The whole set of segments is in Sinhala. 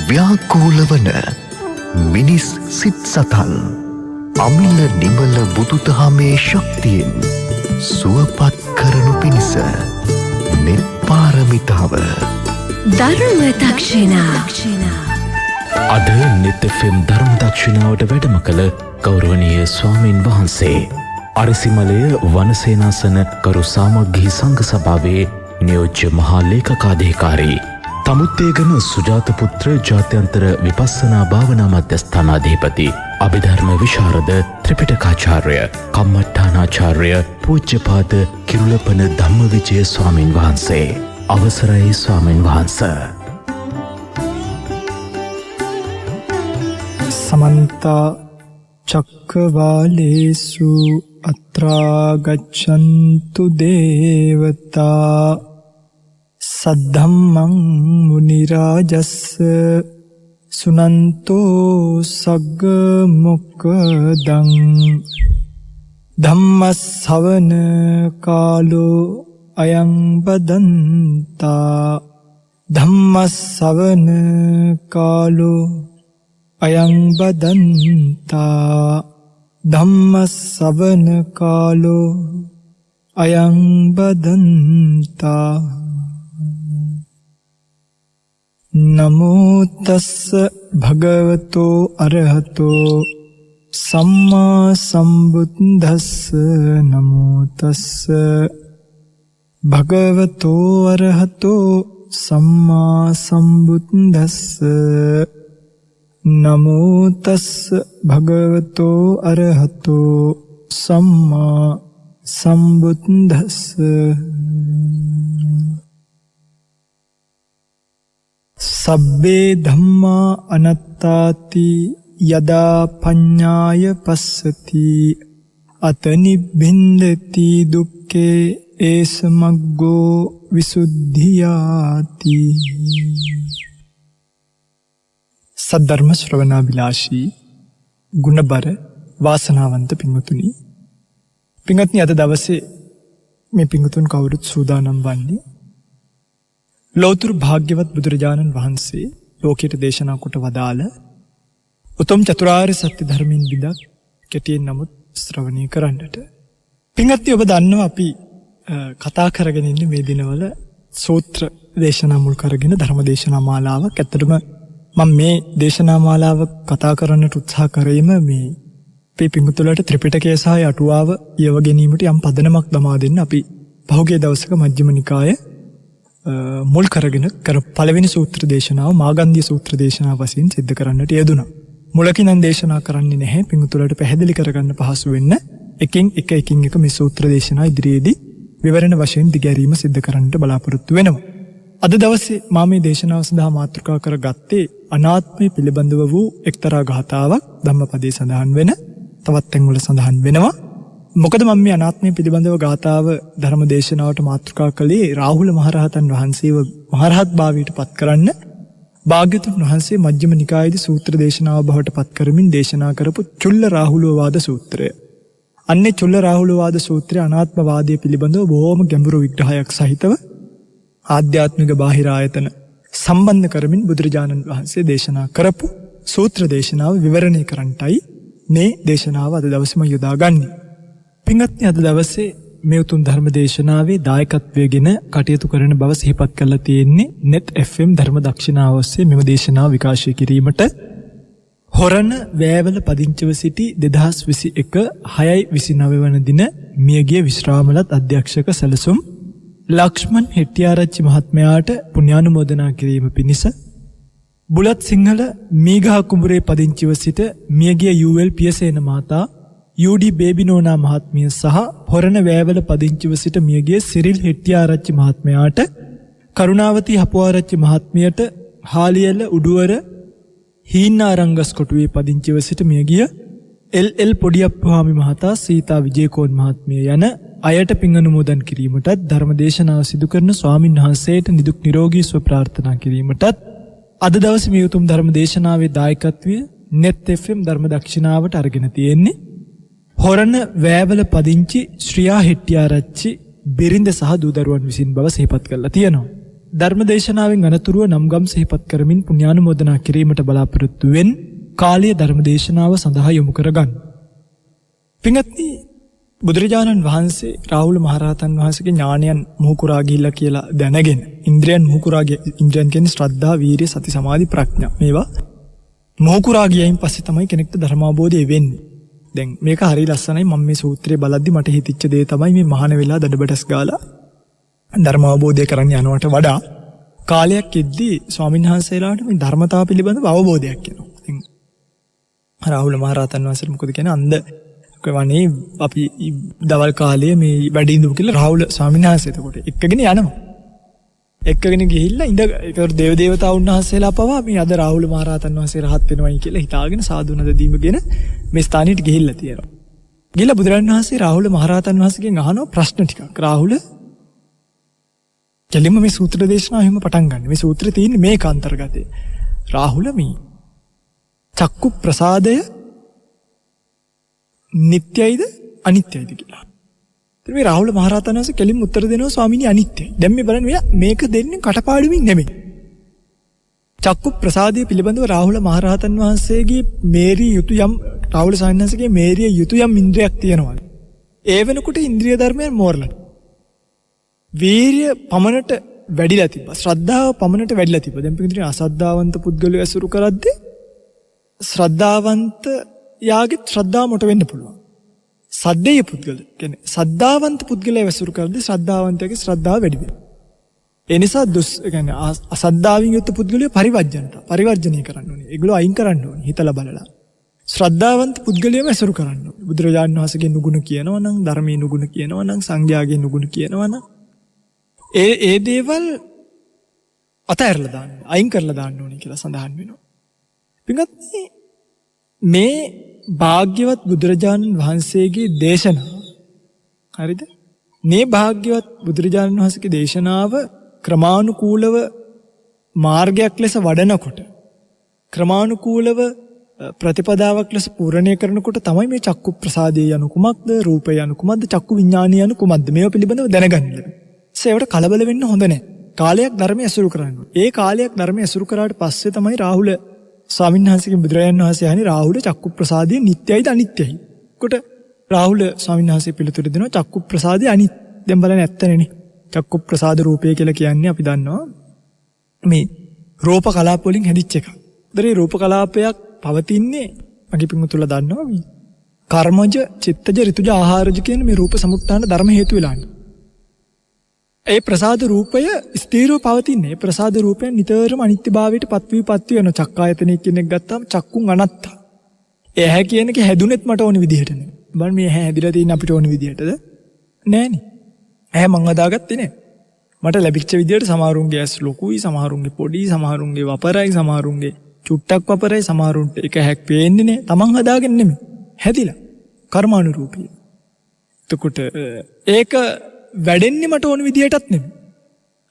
ව්‍යාකූලවන මිනිස් සිත් සතන් අමිල නිමල බුදුදහමේ ශක්තියෙන් සුවපත් කරනු පිණිස නිර්පාරමිතාව ධර්ම දක්ෂිනා අද නිත් FM ධර්ම දක්ෂිනාවට වැඩම කළ ගෞරවනීය ස්වාමීන් වහන්සේ අරසිමලය වනසේනාසන කරු සාමග්ගී සංඝ සභාවේ නියෝජ්‍ය මහා ලේකකාධිකාරී තමුත්තේගම සුජාතපුත්‍ර ජාත්‍යන්තර විපස්සනා භාවනා මධ්‍යස්ථානාධිපති අභිධර්ම විශාරද ත්‍රිපිටකාචාර්ය කම්මඨානාචාර්ය පූජ්‍යපාද කිරුළපන ධම්මවිජය ස්වාමීන් වහන්සේ අවසරයි ස්වාමීන් වහන්ස. සමන්ත චක්කවාලේසු අත්‍රා ගච්ඡන්තු දේවතා සද්ධම්මං මුනි රාජස්ස සුනන්තෝ සග්ග මොක්ඛදං ධම්මස්සවන කාලෝ අයං බදන්තා ධම්මස්සවන කාලෝ අයං බදන්තා ධම්මස්සවන කාලෝ අයං බදන්තා නමෝ තස්ස භගවතෝ අරහතෝ සම්මා සම්බුද්දස්ස නමෝ තස්ස භගවතෝ අරහතෝ සම්මා සම්බුද්දස්ස නමෝ තස්ස භගවතෝ අරහතෝ සම්මා සම්බුද්දස්ස. සබ්බේ ධම්මා අනත්තාති යදා පඤ්ඤාය පස්සති අතනිබ්බින්දති දුක්ඛේ ඒසමග්ගෝ විසුද්ධියාති. සද්ධර්ම ශ්‍රවණාබිලාෂී ගුණබර වාසනාවන්ත පින්වතුනි, පින්වත්නි, අද දවසේ මේ පින්වතුන් කවුරුත් සූදානම් වන්නේ ලෞතර භාග්‍යවත් බුදුරජාණන් වහන්සේ ලෝකයට දේශනා කොට වදාළ උතුම් චතුරාර්ය සත්‍ය ධර්මයෙන් බිඳක් කෙටියෙන් නමුත් ශ්‍රවණය කරන්නට. පින්වත්නි, ඔබ දන්නවා අපි කතා කරගෙන ඉන්නේ මේ දිනවල සූත්‍ර දේශනා මුල් කරගෙන ධර්ම දේශනා මාලාවක්. ඇත්තටම මම මේ දේශනා මාලාව කතා කරන්නට උත්සාහ කරේම මේ අපේ පින්වතුන්ලට ත්‍රිපිටකය සහ අටුවාව යව ගැනීමට යම් පදනමක් දමා දෙන්න අපි පහුගිය දවසක මජ්ක්‍ධිම නිකාය මුල් කරගෙන පළවෙනි සූත්‍ර දේශනාව මාගන්ධිය සූත්‍ර දේශනාව වශයෙන් සිද්ධ කරන්නට යෙදුණා. මුලකින් නම් දේශනා කරන්නේ නැහැ. පින්වතුන්ලට පැහැදිලි කරගන්න පහසු වෙන්න එකින් එක මේ සූත්‍ර දේශනා ඉදිරියේදී විවරණ වශයෙන් දිගැරීම සිද්ධ කරන්නට බලාපොරොත්තු වෙනවා. අද දවසේ මා මේ දේශනාව සඳහා මාතෘකා කරගත්තේ අනාත්මය පිළිබඳව වූ එක්තරා ගාථාවක් ධම්මපදයේ සඳහන් වෙන තවත් තැන්වල සඳහන් වෙනවා. මොකද මම මේ අනාත්මය පිළිබඳව ගාථාව ධර්ම දේශනාවට මාතෘකා කළේ රාහුල මහරහතන් වහන්සේව මහරහත් භාවයට පත් කරන්න භාග්‍යවතුන් වහන්සේ මජ්ක්‍ධිම නිකායේදී සූත්‍ර දේශනාව බවට පත් කරමින් දේශනා කරපු චුල්ල රාහුලවාද සූත්‍රය. අන්නේ චුල්ල රාහුලවාද සූත්‍රය අනාත්මවාදය පිළිබඳව බොහොම ගැඹුරු විග්‍රහයක් සහිතව ආධ්‍යාත්මික බාහිර ආයතන සම්බන්ධ කරමින් බුදුරජාණන් වහන්සේ දේශනා කරපු සූත්‍ර දේශනාව විවරණය කරන්නටයි මේ දේශනාව අද දවසේම යොදාගන්නේ. පින්වත්නි, අද දවසේ මේ උතුම් ධර්ම දේශනාවේ දායකත්වයෙන් කටයුතු කරන බව සිහිපත් කරලා තියෙන්නේ net FM ධර්ම දක්ෂිනාව ඔස්සේ මෙම දේශනාව විකාශය කිරීමට හොරණ වෑවල පදිංචිව සිටි 2021 6/29 වන දින මියගිය විශ්‍රාමලත් අධ්‍යක්ෂක සැලසුම් ලක්ෂ්මන් හෙට්ටිආරච්චි මහත්මයාට පුණ්‍යානුමෝදනා කිරීම පිණිස බුලත් සිංහල මීගහ කුඹුරේ පදිංචිව සිට මියගිය UL පියසේන මහතා UD බේබිනෝනා මහත්මිය සහ හොරණ වෑවල පදිංචිව සිට මියගිය සිරිල් හෙට්ටිආරච්චි මහත්මයාට කරුණාවති හපුවාරච්චි මහත්මියට හාලියල උඩුවර හීනාරංගස් කොටුවේ පදිංචිව සිට මිය ගිය එල් පොඩියප්පුහාමි මහතා සීතා විජේකෝන් මහත්මිය යන අයට පින් අනුමෝදන් කිරීමටත් ධර්මදේශනාව සිදු කරන ස්වාමින් වහන්සේට නිදුක් නිරෝගී සුව ප්‍රාර්ථනා කිරීමටත් අද දවසේ මේ උතුම් ධර්මදේශනාවේ දායකත්වය net FM ධර්ම දක්ෂිනාවට අරගෙන තියෙන්නේ හොරණ වෑවල පදිංචි ශ්‍රියා හෙට්ටිආරච්චි බිරිඳ සහ දූ දරුවන් විසින් බව සිහිපත් කරලා තියෙනවා. ධර්මදේශනාවෙන් අනතුරුව නම්ගම් සිහිපත් කරමින් පුණ්‍යානුමෝදනා කිරීමට බලාපොරොත්තු වෙන කාලීය ධර්මදේශනාව සඳහා යොමු කරගන්න. පින්වත්නි, බුදුරජාණන් වහන්සේ රාහුල මහරහතන් වහන්සේගේ ඥානයන් මුහුකුරා ගිහිල්ලා කියලා දැනගෙන ඉන්ද්‍රයන් මුහුකුරා ඉන්ද්‍රයන් කියන්නේ ශ්‍රද්ධා, වීරිය, සති, සමාධි, ප්‍රඥා මේවා මුහුකුරා ගියයින් පස්සේ තමයි කෙනෙක්ට ධර්මාබෝධය වෙන්නේ. දැන් මේක හරිය ලස්සනයි. මම මේ සූත්‍රය බලද්දි මට හිතිච්ච දේ තමයි මේ මහාන වෙලා දඩබඩස් ගාලා ධර්ම අවබෝධය කරන්න යනවට වඩා කාලයක් ඉද්දී ස්වාමීන් වහන්සේලාට මේ ධර්මතාව පිළිබඳව අවබෝධයක් එනවා. ඉතින් රාහුල මහරහතන් වහන්සේ මොකද කියන්නේ අන්ද කවනේ අපි දවල් කාලයේ මේ වැඩ ඉඳපු කියලා රාහුල ස්වාමීන් වහන්සේ එතකොට එක්කගෙන යනවා. එක්කගෙන ගිහිල්ලා ඒක දේව දේවතාවුන් වහන්සේලා පවා මේ අද රාහුල මහරහතන් වහන්සේ රහත් වෙනවයි කියලා හිතාගෙන සාදුනද දීමගෙන මේ ස්ථානෙට ගිහිල්ලා තියෙනවා. ගිහිල්ලා බුදුරජාණන් වහන්සේ රාහුල මහරහතන් වහන්සේගෙන් අහනවා ප්‍රශ්න ටිකක්. රාහුල කෙලින්ම මේ සූත්‍ර දේශනාව හිම පටන් ගන්න. මේ සූත්‍රේ තියෙන්නේ මේක අන්තර්ගතේ. රාහුල මේ චක්කු ප්‍රසාදය නිට්ටයයිද අනිත්‍යයිද කියලා. ඉතින් මේ රාහුල මහරහතන් වහන්සේ කෙලින්ම උත්තර දෙනවා ස්වාමීනි අනිත්‍යයි. දැන් මේ බලන්න මේක දෙන්නේ කටපාඩුවින් නෙමෙයි. චක්කු ප්‍රසාදය පිළිබඳව රාහුල මහරහතන් වහන්සේගේ මේරිය යුතු යම් රාහුල සාහිණන්සේගේ මේරිය යුතු යම් ඉන්ද්‍රියක් තියෙනවා. ඒ වෙනකොට ඉන්ද්‍රිය ධර්මයන් මෝරලා. වීරිය පමණට වැඩිලා තිබ්බා. ශ්‍රද්ධාව පමණට වැඩිලා තිබ්බා. දැන් පිටින් අසද්ධාවන්ත පුද්ගලයෝ ඇසුරු කරද්දී ශ්‍රද්ධාවන්ත යාගේ ශ්‍රද්ධාව මොට වෙන්න පුළුවන්. සද්දේය පුද්ගල කියන්නේ සද්ධාවන්ත පුද්ගලයා ඇසුරු කරද්දී ශ්‍රද්ධාවන්තයාගේ ශ්‍රද්ධාව වැඩි වෙනවා. ඒ නිසා කියන්නේ අසද්ධාවින් යුක්ත පුද්ගලයෝ පරිවර්ජනය කරන්න ඕනේ. ඒගොල්ලෝ අයින් කරන්න ඕනේ හිතලා බලලා. ශ්‍රද්ධාවන්ත පුද්ගලයෝම ඇසුරු කරන්න ඕනේ. බුදුරජාණන් වහන්සේගේ නුගුණ කියනවා නම්, ධර්මයේ නුගුණ කියනවා නම්, සංඝයාගේ නුගුණ කියනවා නම් ඒ දේවල් අතහැරලා දාන්න, අයින් කරලා දාන්න ඕනේ කියලා සඳහන් වෙනවා. පින්වත්නි, මේ භාග්‍යවත් බුදුරජාණන් වහන්සේගේ දේශනාව හරිද? මේ භාග්‍යවත් බුදුරජාණන් වහන්සේගේ දේශනාව ක්‍රමානුකූලව මාර්ගයක් ලෙස වඩනකොට, ක්‍රමානුකූලව ප්‍රතිපදාවක් ලෙස පූර්ණණය කරනකොට තමයි මේ චක්කු ප්‍රසාදය යනු කුමක්ද, රූපය යනු කුමක්ද, චක්කු විඥානය යනු කුමක්ද මේවා පිළිබඳව දැනගන්න ලැබෙන්නේ. ඒවට කලබල වෙන්න හොඳ නැහැ. කාලයක් ධර්මයේ ඇසුරු කරන්න. ඒ කාලයක් ධර්මයේ ඇසුරු කරාට පස්සේ තමයි රාහුල ස්වාමීන් වහන්සේගෙන් බුදුරජාණන් වහන්සේ අහන්නේ රාහුල චක්කු ප්‍රසාදය නිට්ටයයිද අනිත්‍යයි? කොට රාහුල ස්වාමීන් වහන්සේ පිළිතුරු දෙනවා චක්කු ප්‍රසාදය අනිත්‍ය. දැන් බලන්න ඇත්තනේ. චක්කු ප්‍රසාද රූපය කියලා කියන්නේ අපි දන්නවා මේ රූප කලාප වලින් හැදිච්ච එකක්. ඒතරේ රූප කලාපයක් පවතින්නේ මගේ පිටුතුල දන්නවා මේ කර්මජ, චිත්තජ, ඍතුජ, ආහාරජ කියන මේ රූප සමුත්ථාන ධර්ම හේතු වෙලානේ. ඒ ප්‍රසාද රූපය ස්ථීරව පවතින්නේ. ඒ ප්‍රසාද රූපයන් නිතරම අනිත්‍යභාවයට පත් වෙන චක්කායතනෙ කියන එක ගත්තාම චක්කුන් අනත්ත. ඒ ඇහැ කියන එක හැදුනෙත් මට ඕන විදිහට නෙවෙයි. බලන්න මේ ඇහැ හැදිලා තියෙන අපිට ඕන විදිහටද? නෑනේ. ඇහැ මං හදාගත්තේ නෑ. මට ලැබිච්ච විදිහට සමහරුන්ගේ ඇස් ලොකුයි, සමහරුන්ගේ පොඩි, සමහරුන්ගේ වපරයි, සමහරුන්ගේ චුට්ටක් වපරයි, සමහරුන්ට එක හැක් පේන්නේ නෑ. තමන් හදාගෙන නෙමෙයි. හැදිලා. කර්මානුරූපී. එතකොට ඒක වැඩෙන්නේ මට ඕන විදිහටත් නෙමෙයි.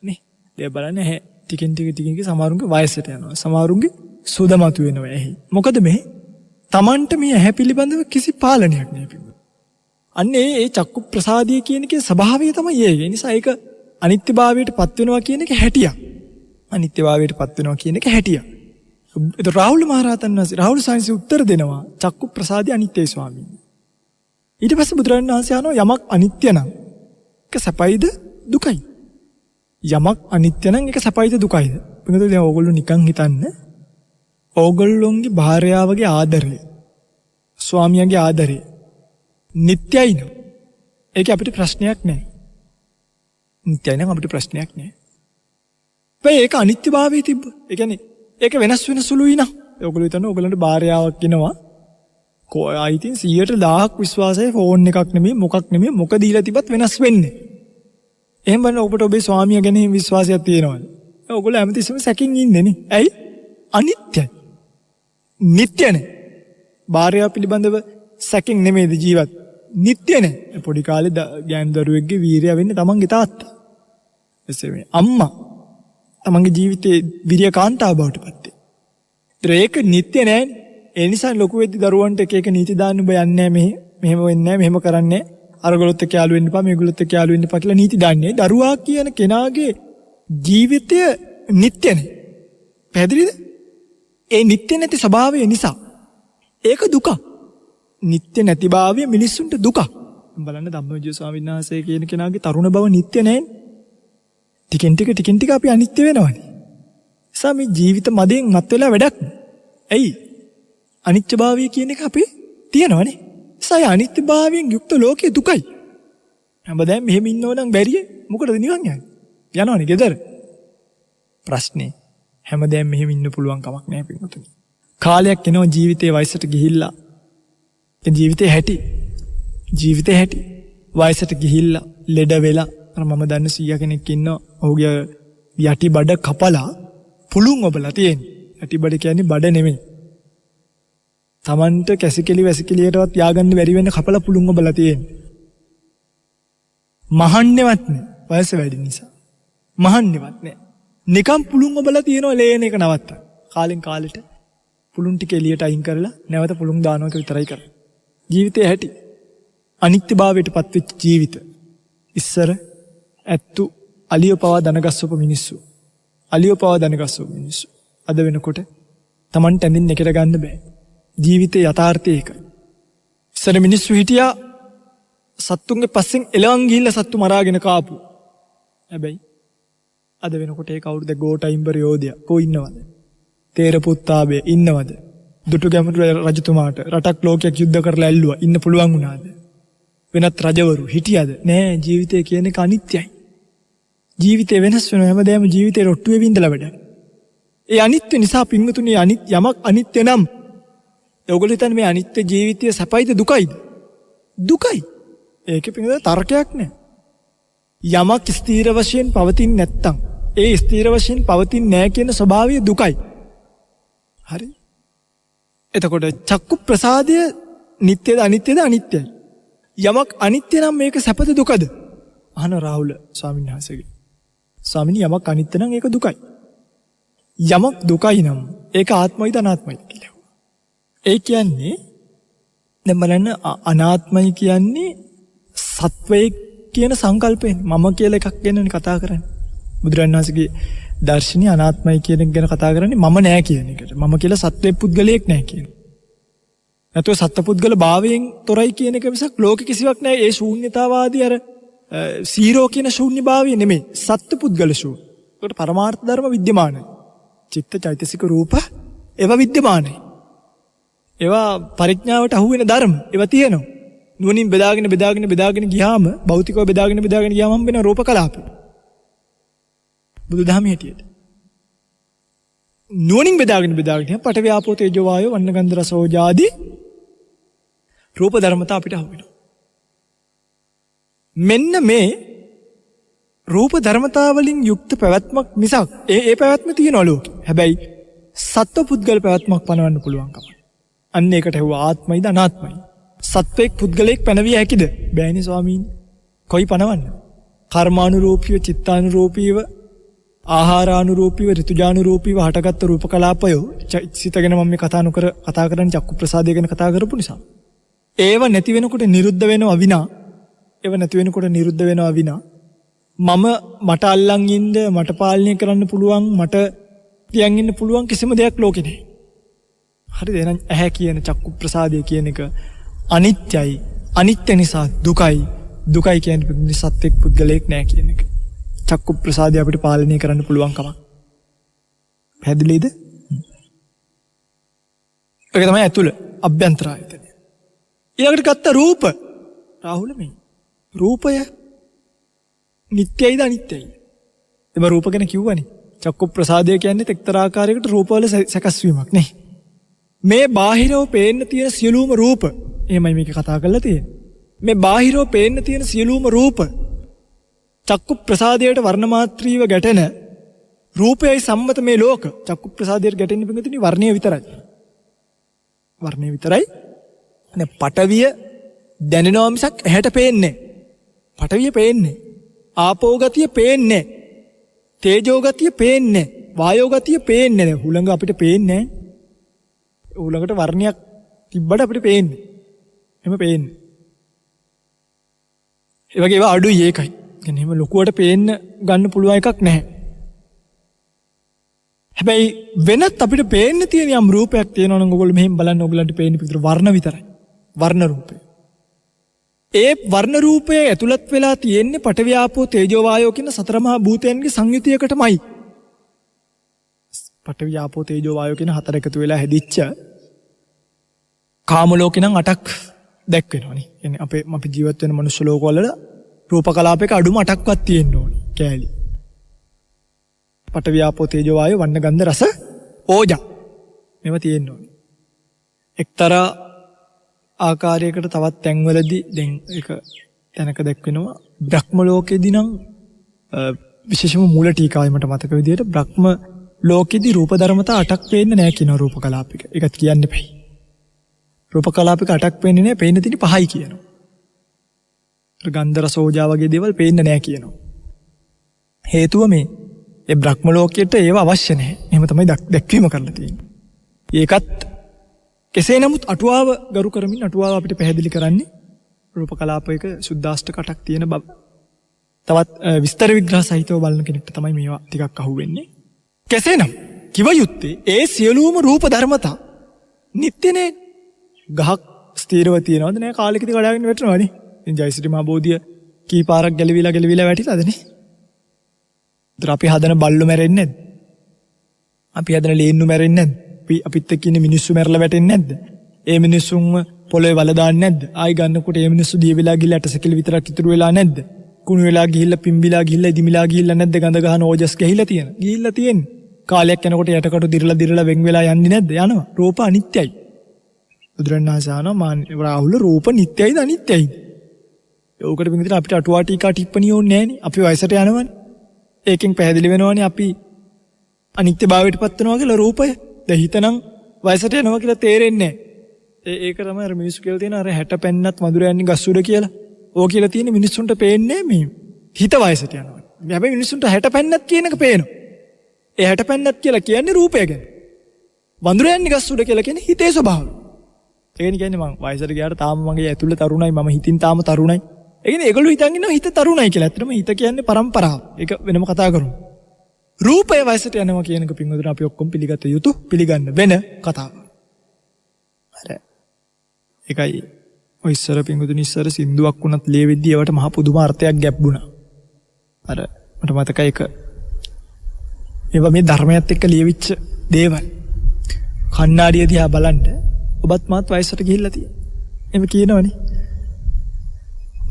නේ? දැන් බලන්න ඇහැ ටිකෙන් ටික සමහරුන්ගේ වයසට යනවා. සමහරුන්ගේ සුදමතු වෙනවා ඇහි. මොකද මේ තමන්ට මේ ඇහැ පිළිබඳව කිසි පාලනයක් නෑ. අන්න ඒ චක්කු ප්‍රසාදය කියන එකේ ස්වභාවය තමයි ඒක. ඒ නිසා ඒක අනිත්‍යභාවයට පත් වෙනවා කියන එක හැටියක්. අනිත්‍යභාවයට පත් වෙනවා කියන එක හැටියක්. ඒක රාහුල මහරහතන් වහන්සේ රාහුල සාංශි උත්තර දෙනවා චක්කු ප්‍රසාදය අනිත්‍යයි ස්වාමීනි. ඊට පස්සේ බුදුරජාණන් වහන්සේ අහනවා යමක් අනිත්‍ය නම් ඒක සැපයිද දුකයි? යමක් අනිත්‍ය නම් ඒක සැපයිද දුකයිද? මොකද දැන් ඕගොල්ලෝ නිකන් හිතන්න ඕගොල්ලොන්ගේ භාර්යාවගේ ආදරය, ස්වාමියාගේ ආදරය නිට්ටයයි නෝ. ඒක අපිට ප්‍රශ්නයක් නෑ. නිට්ටයයි නම් අපිට ප්‍රශ්නයක් නෑ. ඒක අනිත්‍යභාවයේ තිබ්බ. ඒ කියන්නේ ඒක වෙනස් වෙන සුළුයි නා. ඔයගොල්ලෝ හිතන්න ඔයගොල්ලන්ට භාර්යාවක් ඉනවා. ආයිතින් 100ට 1000ක් විශ්වාසයේ ෆෝන් එකක් නෙමෙයි මොකක් නෙමෙයි මොක දීලා තිබ්බත් වෙනස් වෙන්නේ. එහෙම බලන්න ඔබට ඔබේ ස්වාමියා ගැන විශ්වාසයක් තියෙනවද? ඔයගොල්ලෝ හැමතිස්සෙම සැකින් ඉන්නේ නේ. ඇයි? අනිත්‍යයි. නිට්ටය නැහැ. භාර්යාව පිළිබඳව සැකින් නෙමෙයිද ජීවත්. නිට්ටය නැහැ. පොඩි කාලේ ගෑනු දරුවෙක්ගේ වීරයා වෙන්නේ තමන්ගේ තාත්තා. එසේ අම්මා තමන්ගේ ජීවිතේ විරිය කාන්තාව බවට පත් වෙනවා. ඒක නිට්ටය නැහැ. ඒ නිසා ලොකු වෙද්දි දරුවන්ට එක එක නීති දාන්න ඔබ යන්නේ නැහැ මෙහෙම වෙන්නේ නැහැ මෙහෙම කරන්නේ අරගලොත් එක්ක යාළු වෙන්න එපා මේගොල්ලොත් එක්ක යාළු වෙන්න එපා කියලා නීති දාන්නේ. දරුවා කියන කෙනාගේ ජීවිතය නිට්ටය නැහැ. පැහැදිලිද? ඒ නිට්ටය නැති ස්වභාවය නිසා ඒක දුක. නිට්ටය නැතිභාවය මිනිස්සුන්ට දුක. බලන්න ධම්මවිජය ස්වාමීන් වහන්සේ කියන කෙනාගේ තරුණ බව නිට්ටය නැහැ. ටිකෙන් ටික අපි අනිත්‍ය වෙනවනේ. නිසා මේ ජීවිත මදෙන් මත් වෙලා වැඩක් නෑ. ඇයි? අනිත්‍යභාවය කියන එක අපේ තියෙනවනේ. නිසා අනිත්‍යභාවයෙන් යුක්ත ලෝකයේ දුකයි. හැමදාම මෙහෙම ඉන්නව නම් බැරිය. මොකටද නිවන් යන්නේ? යනවනේ ගෙදර. ප්‍රශ්නේ හැමදාම මෙහෙම ඉන්න පුළුවන් කමක් නැහැ පිටුතුනි. කාලයක් එනවා ජීවිතේ වයසට ගිහිල්ලා. ඒ ජීවිතේ හැටි. වයසට ගිහිල්ලා ලෙඩ වෙලා අර මම දන්න 100 කෙනෙක් ඉන්නවා. ඔහුගේ යටි බඩ කපලා පුළුන් ඔබලා තියෙන්නේ. යටි බඩ කියන්නේ බඩ නෙමෙයි. Tamanට කැසිකෙලි වැසිකෙලියටවත් යාගන්න බැරි වෙන්න කපලා පුළුන් ඔබලා තියෙන්නේ. මහන්නේවත් නෑ. වයස වැඩි නිසා. මහන්නේවත් නෑ. නිකම් පුළුන් ඔබලා තියෙනවා ලේන එක නවත්තා. කාලෙන් කාලෙට පුළුන් ටික එළියට අයින් කරලා නැවත පුළුන් දානවා එක විතරයි කරන්නේ. ජීවිතේ හැටි. අනිත්‍යභාවයට පත්වෙච්ච ජීවිත. ඉස්සර ඇත්තු අලිය පවා දනගස්සපු මිනිස්සු. අද වෙනකොට Tamanට ඇඳින්න එකට ගන්න බෑ. ජීවිතේ යථාර්ථය ඒකයි. ඉස්සර මිනිස්සු හිටියා සත්තුන්ගේ පස්සෙන් එලවන් ගිහිල්ලා සත්තු මරාගෙන කාපු. හැබැයි අද වෙනකොට ඒ කවුරුද ගෝඨයිම්බර යෝධයා කො ඉන්නවද? තේරපුත්තාබේ ඉන්නවද? දුටුගැමුණු රජතුමාට රටක් ලෝකයක් යුද්ධ කරලා ඇල්ලුවා ඉන්න පුළුවන් වුණාද? වෙනත් රජවරු හිටියද? නෑ. ජීවිතය කියන එක අනිත්‍යයි. ජීවිතේ වෙනස් වෙනවා. හැමදාම ජීවිතේ රොට්ටුවේ විඳලා වැඩ. ඒ අනිත්‍ය නිසා පින්වතුනි යමක් අනිත්‍ය නම් ඔයගොල්ලෝ හිතන්නේ මේ අනිත්‍ය ජීවිතය සැපයිද දුකයිද? දුකයි. ඒකේ පින්වතුනි තර්කයක් නෑ. යමක් ස්ථීර වශයෙන් පවතින්නේ නැත්තම් ඒ ස්ථීර වශයෙන් පවතින්නේ නැහැ කියන ස්වභාවය දුකයි. හරි? එතකොට චක්කු ප්‍රසාදය නිට්ටයද අනිත්‍යද? අනිත්‍යයි. යමක් අනිත්‍ය නම් මේක සැපද දුකද? අහන රාහුල ස්වාමීන් වහන්සේගේ. ස්වාමීනි යමක් අනිත්‍ය නම් ඒක දුකයි. යමක් දුකයි නම් ඒක ආත්මයිද අනාත්මයිද කියලා. ඒ කියන්නේ දැන් බලන්න අනාත්මයි කියන්නේ සත්වයේ කියන සංකල්පයෙන් මම කියලා එකක් ගැනනේ කතා කරන්නේ. බුදුරජාණන් වහන්සේගේ දර්ශනීය අනාත්මයි කියන එක ගැන කතා කරන්නේ මම නෑ කියන එකට. මම කියලා සත්වයේ පුද්ගලයෙක් නෑ කියන. නැත්නම් සත්පුද්ගල භාවයෙන් තොරයි කියන එක මිසක් ලෝකෙ කිසිවක් නෑ. ඒ ශූන්‍යතාවාදී අර සීරෝ කියන ශූන්‍ය භාවය නෙමෙයි. සත්පුද්ගල ශූන්‍ය. ඒකට පරමාර්ථ ධර්ම විද්‍යමානයි. චිත්ත චෛතසික රූප ඒවා විද්‍යමානයි. ඒවා පරිඥාවට අහු වෙන ධර්ම. ඒවා තියෙනවා. නුවණින් බෙදාගෙන ගියාම භෞතිකව බෙදාගෙන ගියාම හම්බ වෙන රූප කලාප. බුදුදහමේ හැටියට. නුවණින් බෙදාගෙන පඨවි ආපෝ තේජෝ වායෝ වන්න ගන්ධ රස ඕජාදී රූප ධර්මතා අපිට අහු වෙනවා. මෙන්න මේ රූප ධර්මතා වලින් යුක්ත පැවැත්මක් මිසක් ඒ පැවැත්ම තියෙනවා ලෝකෙ. හැබැයි සත්ව පුද්ගල පැවැත්මක් පනවන්න පුළුවන් කම. අන්න ඒකට හෙව්වා ආත්මයිද අනාත්මයි. සත්වෙක් පුද්ගලයෙක් පැනවිය හැකිද? බෑනේ ස්වාමීනි. කොයි පනවන්න? කර්මානුරූපීව, චිත්තානුරූපීව, ආහාරානුරූපීව, ඍතුජානුරූපීව හටගත්තු රූප කලාපය සිතගෙන මම මේ කතා කරන්නේ චක්කු ප්‍රසාදය ගැන කතා කරපු නිසා. ඒව නැති වෙනකොට නිරුද්ධ වෙනවා විනා. මම මට අල්ලන් ඉන්න, මට පාලනය කරන්න පුළුවන්, මට තියන් ඉන්න පුළුවන් කිසිම දෙයක් ලෝකේ නැහැ. හරිද? එහෙනම් ඇහැ කියන චක්කු ප්‍රසාදය කියන එක අනිත්‍යයි. අනිත්‍ය නිසා දුකයි. දුකයි කියන්නේ සත්‍යෙක් පුද්ගලයෙක් නෑ කියන එක. චක්කු ප්‍රසාදය අපිට පාලනය කරන්න පුළුවන් කමක්. පැහැදිලිද? ඒක තමයි ඇතුළ අභ්‍යන්තර ආයතනය. ඊළඟට ගත්ත රූප. රාහුල මේ රූපය නිට්ටයයිද අනිත්‍යයිද? එම රූප ගැන කිව්වනේ. චක්කු ප්‍රසාදය කියන්නේ එක්තරා ආකාරයකට රූපවල සකස් වීමක් නේ. මේ බාහිරව පේන්න තියෙන සියලුම රූප, එහෙමයි මේක කතා කරලා තියෙන්නේ. මේ බාහිරව පේන්න තියෙන සියලුම රූප චක්කු ප්‍රසාදයට වර්ණමාත්‍රීව ගැටෙන රූපයයි සම්මත මේ ලෝක. චක්කු ප්‍රසාදයට ගැටෙන්නේ පිටුතුනි වර්ණය විතරයි. වර්ණය විතරයි. අනේ පටවිය දැනෙනවා මිසක් ඇහැට පේන්නේ. පටවිය පේන්නේ. ආපෝ ගතිය පේන්නේ. තේජෝ ගතිය පේන්නේ. වායෝ ගතිය පේන්නේ නැහැ. හුළඟ අපිට පේන්නේ නැහැ. හුළඟට වර්ණයක් තිබ්බට අපිට පේන්නේ. එහෙම පේන්නේ. ඒ වගේ ඒවා අඩුයි ඒකයි. කියන්නේ එහෙම ලොකුවට පේන්න ගන්න පුළුවන් එකක් නැහැ. හැබැයි වෙනත් අපිට පේන්න තියෙන යම් රූපයක් තියෙනවා නම් ඔයගොල්ලෝ මෙහෙම බලන්න ඔයගලන්ට පේන්නේ පිටර වර්ණ විතරයි. වර්ණ රූපය. ඒ වර්ණ රූපය ඇතුළත් වෙලා තියෙන්නේ පඨවි ආපෝ තේජෝ වායෝ කියන සතර මහා භූතයන්ගේ සංයුතියකටමයි. පඨවි ආපෝ තේජෝ වායෝ කියන හතර එකතු වෙලා හැදිච්ච කාම ලෝකේ නම් 8ක් දැක් වෙනවනේ. කියන්නේ අපි ජීවත් වෙන මනුෂ්‍ය ලෝකවල රූප කලාපයක අඩුම 8ක්වත් තියෙන්න ඕනේ. කෑලි. පඨවි ආපෝ තේජෝ වායෝ වන්න ගන්ධ රස ඕජා. මේවා තියෙන්න ඕනේ. එක්තරා ආකාරයකට තවත් තැන්වලදී දැන් ඒක තැනක දැක්වෙනවා බ්‍රහ්ම ලෝකෙදී නම් විශේෂම මූල ටීකාවේ මට මතක විදිහට බ්‍රහ්ම ලෝකෙදී රූප ධර්මතා 8ක් පේන්නේ නැහැ කියන රූප කලාපික. ඒකත් කියන්න බෑ. රූප කලාපික 8ක් පේන්නේ නැහැ, පේන්න තියෙන්නේ 5යි කියනවා. ගන්ධ රස ඕජා වගේ දේවල් පේන්නේ නැහැ කියනවා. හේතුව මේ ඒ බ්‍රහ්ම ලෝකයට ඒව අවශ්‍ය නැහැ. එහෙම තමයි දැක්වීම කරලා තියෙන්නේ. ඒකත් කෙසේ නමුත් අටුවාව ගරු කරමින් අටුවාව අපිට පැහැදිලි කරන්නේ රූප කලාපයක සුද්දාෂ්ටක 8ක් තියෙන බව. තවත් විස්තර විග්‍රහ සහිතව බලන කෙනෙක්ට තමයි මේවා ටිකක් අහුවෙන්නේ. කෙසේනම් කිව යුත්තේ ඒ සියලුම රූප ධර්මතා නිට්ටයනේ. ගහක් ස්ථීරව තියනවද නැහැ කාලෙකදී කඩාගෙන වැටෙනවනේ. ඉතින් ජයසිරි මහ බෝධිය කී පාරක් ගැලවිලා වැටිලාද නේ? ඒතර අපි හදන බල්ලෝ මැරෙන්නේ නැද්ද? අපි හදන ලේන්නු මැරෙන්නේ නැද්ද? අපිත් එක්ක ඉන්න මිනිස්සු මැරලා වැටෙන්නේ නැද්ද? ඒ මිනිස්සුන්ව පොළවේ වල දාන්නේ නැද්ද? ආයි ගන්නකොට ඒ මිනිස්සු දිය වෙලා ගිහලා ඇටසැකිලි විතරක් ඉතුරු වෙලා නැද්ද? කුණු වෙලා ගිහිල්ලා පිම්බිලා ගිහිල්ලා ඉදිමිලා ගිහිල්ලා නැද්ද? ගඳ ගහන ඕජස් ගහිලා තියෙන්නේ. කාලයක් යනකොට යටකට දිරලා වෙන් වෙලා යන්නේ නැද්ද? යනවා. රූප අනිත්‍යයි. බුදුරණාහි ආනෝ රාහුල රූප නිට්ටයයිද අනිත්‍යයිද? ඕකට පිටින් අපිට අටුවා ටීකා ටිප්පණිය ඕනේ නැහනේ. අපි වයසට යනවනේ. ඒකෙන් පැහැදිලි වෙනවනේ අපි අනිත්‍යභාවයට පත් වෙනවා කියලා රූපය. දැන් හිතනම් වයසට යනවා කියලා තේරෙන්නේ නැහැ. ඒක තමයි අර මිනිස්සු කියලා තියෙන අර 60 පෙන්නත් මధుර යන්නේ ගස් උඩ කියලා. ඕක කියලා තියෙන මිනිස්සුන්ට පේන්නේ මේ හිත වයසට යනවා. හැබැයි මිනිස්සුන්ට 60 පෙන්නත් කියන එක පේනවා. ඒ 60 පෙන්නත් කියලා කියන්නේ රූපය ගැන. වඳුර යන්නේ ගස් උඩ කියලා කියන්නේ හිතේ ස්වභාවය. ඒ කියන්නේ මම වයසට ගියාට තාම මගේ ඇතුළේ තරුණයි, මම හිතින් තාම තරුණයි. ඒ කියන්නේ ඒගොල්ලෝ හිතන් ඉන්නවා හිත තරුණයි කියලා. ඇත්තටම හිත කියන්නේ පරම්පරාව. ඒක වෙනම කතා කරමු. රූපය වයසට යනවා කියන එක පින්වතුනි අපි ඔක්කොම පිළිගත යුතු පිළිගන්න වෙන කතාවක්. හරි. ඒකයි ඔය ඉස්සර පින්වතුනි ඉස්සර සින්දුවක් වුණත් ලියවෙද්දී ඒවට මහ පුදුම අර්ථයක් ගැබ්බුණා. අර මට මතකයි ඒක ඒවා මේ ධර්මයත් එක්ක ලියවිච්ච දේවල්. කණ්ණාඩිය දිහා බලන්න ඔබත් මාත් වයසට ගිහිල්ලා තියෙනවා. එහෙම කියනවනේ.